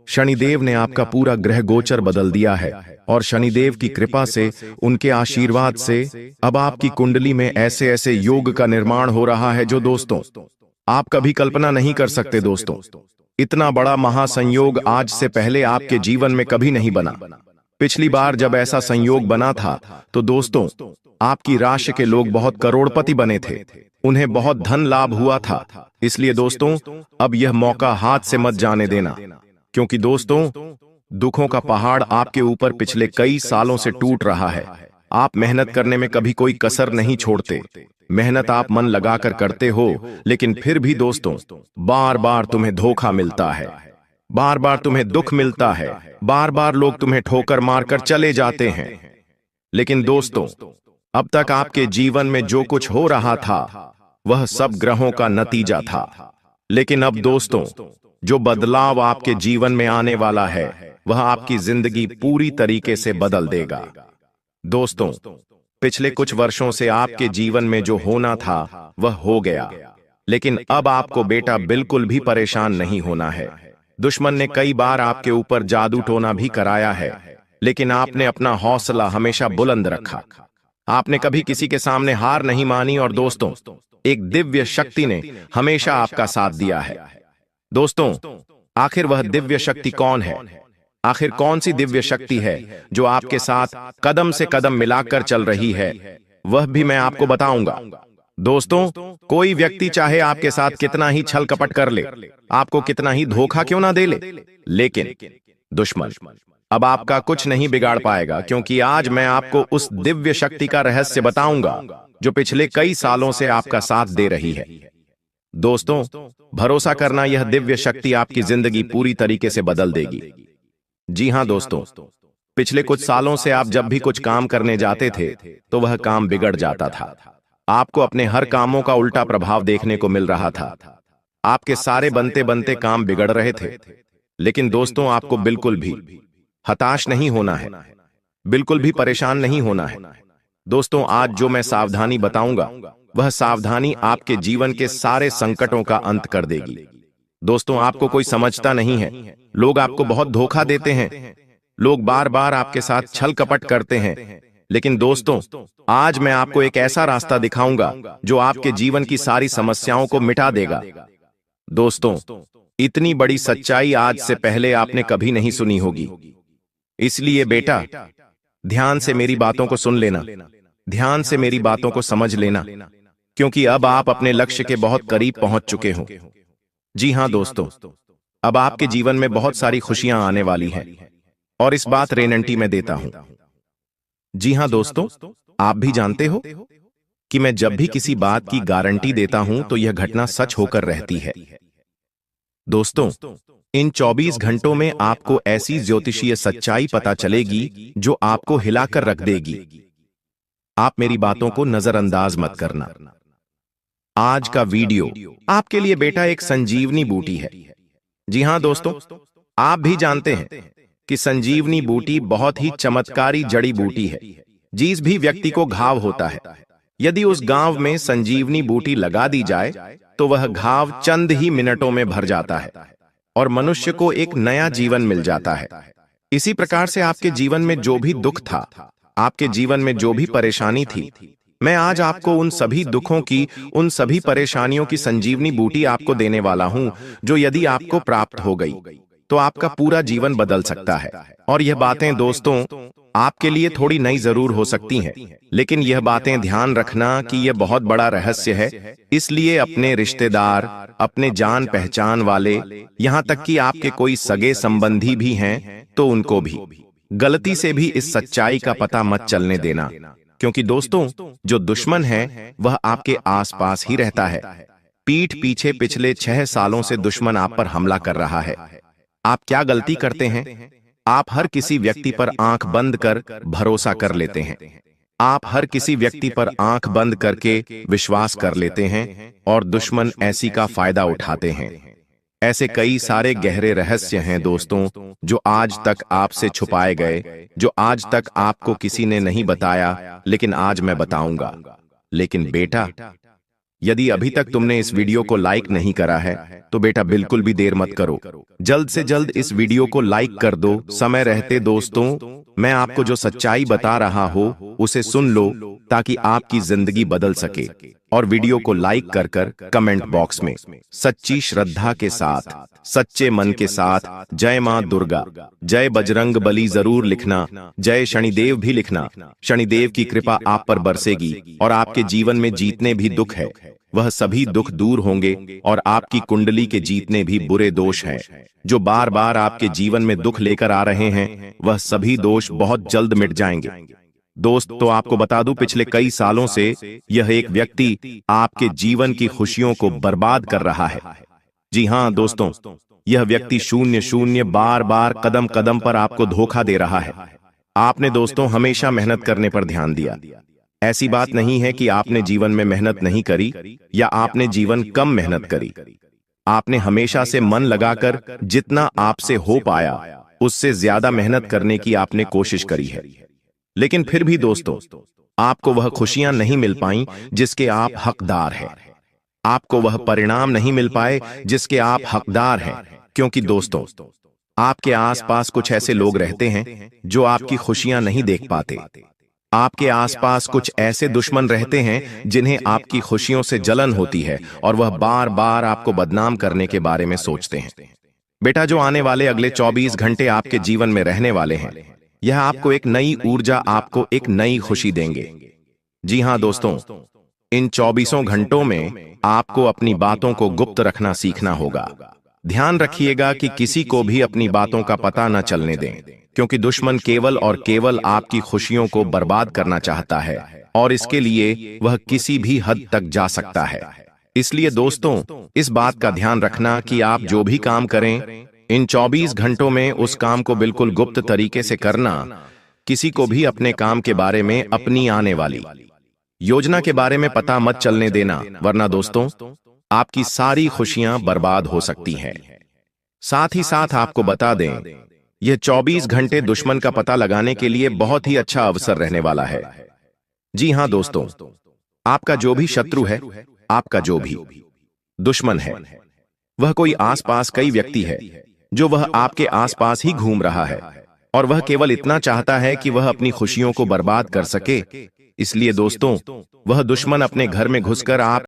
शनिदेव ने आपका पूरा ग्रह गोचर बदल दिया है और शनिदेव की कृपा से, उनके आशीर्वाद से अब आपकी कुंडली में ऐसे ऐसे योग का निर्माण हो रहा है जो दोस्तों आप कभी कल्पना नहीं कर सकते। दोस्तों, इतना बड़ा महासंयोग आज से पहले आपके जीवन में कभी नहीं बना। पिछली बार जब ऐसा संयोग बना था तो दोस्तों आपकी राशि के लोग बहुत करोड़पति बने थे, उन्हें बहुत धन लाभ हुआ था। इसलिए दोस्तों अब यह मौका हाथ से मत जाने देना, क्योंकि दोस्तों दुखों का पहाड़ आपके ऊपर पिछले कई सालों से टूट रहा है। आप मेहनत करने में कभी कोई कसर नहीं छोड़ते, मेहनत आप मन लगाकर करते हो, लेकिन फिर भी दोस्तों बार बार तुम्हें धोखा मिलता है, बार बार तुम्हें दुख मिलता है, बार बार लोग तुम्हें ठोकर मारकर चले जाते हैं। लेकिन दोस्तों अब तक आपके जीवन में जो कुछ हो रहा था वह सब ग्रहों का नतीजा था। लेकिन अब दोस्तों जो बदलाव आपके जीवन में आने वाला है वह आपकी जिंदगी पूरी तरीके से बदल देगा। दोस्तों पिछले कुछ वर्षों से आपके जीवन में जो होना था वह हो गया, लेकिन अब आपको बेटा बिल्कुल भी परेशान नहीं होना है। दुश्मन ने कई बार आपके ऊपर जादू टोना भी कराया है, लेकिन आपने अपना हौसला हमेशा बुलंद रखा। आपने कभी किसी के सामने हार नहीं मानी और दोस्तों एक दिव्य शक्ति ने हमेशा आपका साथ दिया है। दोस्तों आखिर वह दिव्य शक्ति कौन है? आखिर कौन सी दिव्य शक्ति है जो आपके साथ कदम से कदम मिलाकर चल रही है? वह भी मैं आपको बताऊंगा। दोस्तों कोई व्यक्ति चाहे आपके साथ कितना ही छल कपट कर ले, आपको कितना ही धोखा क्यों ना दे ले, लेकिन दुश्मन अब आपका कुछ नहीं बिगाड़ पाएगा, क्योंकि आज मैं आपको उस दिव्य शक्ति का रहस्य बताऊंगा जो पिछले कई सालों से आपका साथ दे रही है। दोस्तों भरोसा करना, यह दिव्य शक्ति आपकी जिंदगी पूरी तरीके से बदल देगी। जी हां दोस्तों, पिछले कुछ सालों से आप जब भी कुछ काम करने जाते थे तो वह काम बिगड़ जाता था। आपको अपने हर कामों का उल्टा प्रभाव देखने को मिल रहा था। आपके सारे बनते बनते काम बिगड़ रहे थे। लेकिन दोस्तों आपको बिल्कुल भी हताश नहीं होना है, बिल्कुल भी परेशान नहीं होना है। दोस्तों आज जो मैं सावधानी बताऊंगा वह सावधानी आपके जीवन के सारे संकटों का अंत कर देगी। दोस्तों आपको कोई समझता नहीं है, लोग आपको बहुत धोखा देते हैं, लोग बार बार आपके साथ छल कपट करते हैं। लेकिन दोस्तों आज मैं आपको एक ऐसा रास्ता दिखाऊंगा जो आपके जीवन की सारी समस्याओं को मिटा देगा। दोस्तों इतनी बड़ी सच्चाई आज से पहले आपने कभी नहीं सुनी होगी। इसलिए बेटा ध्यान से मेरी बातों को सुन लेना, ध्यान से मेरी बातों को समझ लेना, क्योंकि अब आप अपने लक्ष्य के बहुत करीब पहुंच चुके हो। जी हां दोस्तों, अब आपके जीवन में बहुत सारी खुशियां आने वाली हैं और इस बात रेनंटी में देता हूं। जी हां दोस्तों, आप भी जानते हो कि मैं जब भी किसी बात की गारंटी देता हूं तो यह घटना सच होकर रहती है। दोस्तों इन 24 घंटों में आपको ऐसी ज्योतिषीय सच्चाई पता चलेगी जो आपको हिलाकर रख देगी। आप मेरी बातों को नजरअंदाज मत करना। आज का वीडियो आपके लिए बेटा एक संजीवनी बूटी है। जी हां दोस्तों, आप भी जानते हैं कि संजीवनी बूटी बहुत ही चमत्कारी जड़ी बूटी है। जिस भी व्यक्ति को घाव होता है, यदि उस घाव में संजीवनी बूटी लगा दी जाए तो वह घाव चंद ही मिनटों में भर जाता है और मनुष्य को एक नया जीवन मिल जाता है। इसी प्रकार से आपके जीवन में जो भी दुख था, आपके जीवन में जो भी परेशानी थी, मैं आज आपको उन सभी दुखों की, उन सभी परेशानियों की संजीवनी बूटी आपको देने वाला हूं, जो यदि आपको प्राप्त हो गई तो आपका पूरा जीवन बदल सकता है। और यह बातें दोस्तों आपके लिए थोड़ी नई जरूर हो सकती हैं, लेकिन यह बातें ध्यान रखना कि यह बहुत बड़ा रहस्य है। इसलिए अपने रिश्तेदार, अपने जान पहचान वाले, यहां तक कि आपके कोई सगे संबंधी भी हैं तो उनको भी गलती से भी इस सच्चाई का पता मत चलने देना, क्योंकि दोस्तों जो दुश्मन है वह आपके आसपास ही रहता है। पीठ पीछे पिछले 6 सालों से दुश्मन आप पर हमला कर रहा है। आप क्या गलती करते हैं? आप हर किसी व्यक्ति पर आंख बंद कर भरोसा कर लेते हैं। आप हर किसी व्यक्ति पर आंख बंद करके विश्वास कर लेते हैं और दुश्मन ऐसी का फायदा उठाते हैं। ऐसे कई सारे गहरे रहस्य हैं दोस्तों, जो आज तक आपसे छुपाए गए, जो आज तक आपको किसी ने नहीं बताया, लेकिन आज मैं बताऊंगा। लेकिन बेटा, यदि अभी तक तुमने इस वीडियो को लाइक नहीं करा है, तो बेटा बिल्कुल भी देर मत करो। जल्द से जल्द इस वीडियो को लाइक कर दो समय रहते। दोस्तों, मैं आपको जो सच्चाई बता रहा हूं, उसे सुन लो ताकि आपकी जिंदगी बदल सके। और वीडियो को लाइक कर कर कमेंट बॉक्स में सच्ची श्रद्धा के साथ, सच्चे मन के साथ जय मां दुर्गा, जय बजरंग बली जरूर लिखना। जय शनिदेव भी लिखना। शनिदेव की कृपा आप पर बरसेगी और आपके जीवन में जितने भी दुख है, वह सभी दुख दूर होंगे। और आपकी कुंडली के जितने भी बुरे दोष हैं, जो बार बार आपके जीवन में दुख लेकर आ रहे हैं, वह सभी दोष बहुत जल्द मिट जाएंगे। दोस्त, तो आपको बता दूं, पिछले कई सालों से यह एक व्यक्ति आपके जीवन की खुशियों को बर्बाद कर रहा है। जी हां दोस्तों, यह व्यक्ति शून्य शून्य बार बार कदम कदम पर आपको धोखा दे रहा है। आपने दोस्तों हमेशा मेहनत करने पर ध्यान दिया। ऐसी बात नहीं है कि आपने जीवन में मेहनत नहीं करी या आपने जीवन कम मेहनत करी। आपने हमेशा से मन लगाकर जितना आपसे हो पाया, उससे ज्यादा मेहनत करने की आपने कोशिश करी है। लेकिन फिर भी दोस्तों, आपको वह खुशियां नहीं मिल पाई जिसके आप हकदार हैं। आपको वह परिणाम नहीं मिल पाए जिसके आप हकदार हैं, क्योंकि दोस्तों, आपके आसपास कुछ ऐसे लोग रहते हैं जो आपकी खुशियां नहीं देख पाते। आपके आसपास कुछ ऐसे दुश्मन रहते हैं जिन्हें आपकी खुशियों से जलन होती है और वह बार बार आपको बदनाम करने के बारे में सोचते हैं। बेटा, जो आने वाले अगले 24 घंटे आपके जीवन में रहने वाले हैं, यह आपको एक नई ऊर्जा, आपको एक नई खुशी देंगे। जी हां दोस्तों, इन 24 घंटों में आपको अपनी बातों को गुप्त रखना सीखना होगा। ध्यान रखिएगा कि किसी को भी अपनी बातों का पता न चलने दें, क्योंकि दुश्मन केवल और केवल आपकी खुशियों को बर्बाद करना चाहता है और इसके लिए वह किसी भी हद तक जा सकता है। इसलिए दोस्तों, इस बात का ध्यान रखना कि आप जो भी काम करें, इन 24 घंटों में उस काम को बिल्कुल गुप्त तरीके से करना। किसी को भी अपने काम के बारे में, अपनी आने वाली योजना के बारे में पता मत चलने देना, वरना दोस्तों आपकी सारी खुशियां बर्बाद हो सकती हैं। साथ ही साथ आपको बता दें, यह 24 घंटे दुश्मन का पता लगाने के लिए बहुत ही अच्छा अवसर रहने वाला है। जी हां दोस्तों, आपका जो भी शत्रु है, आपका जो भी दुश्मन है, वह कोई आसपास कई व्यक्ति है जो वह आपके आसपास ही घूम रहा है और वह केवल इतना चाहता है कि वह अपनी खुशियों को बर्बाद कर सके। इसलिए दोस्तों, वह दुश्मन अपने घर में घुसकर आप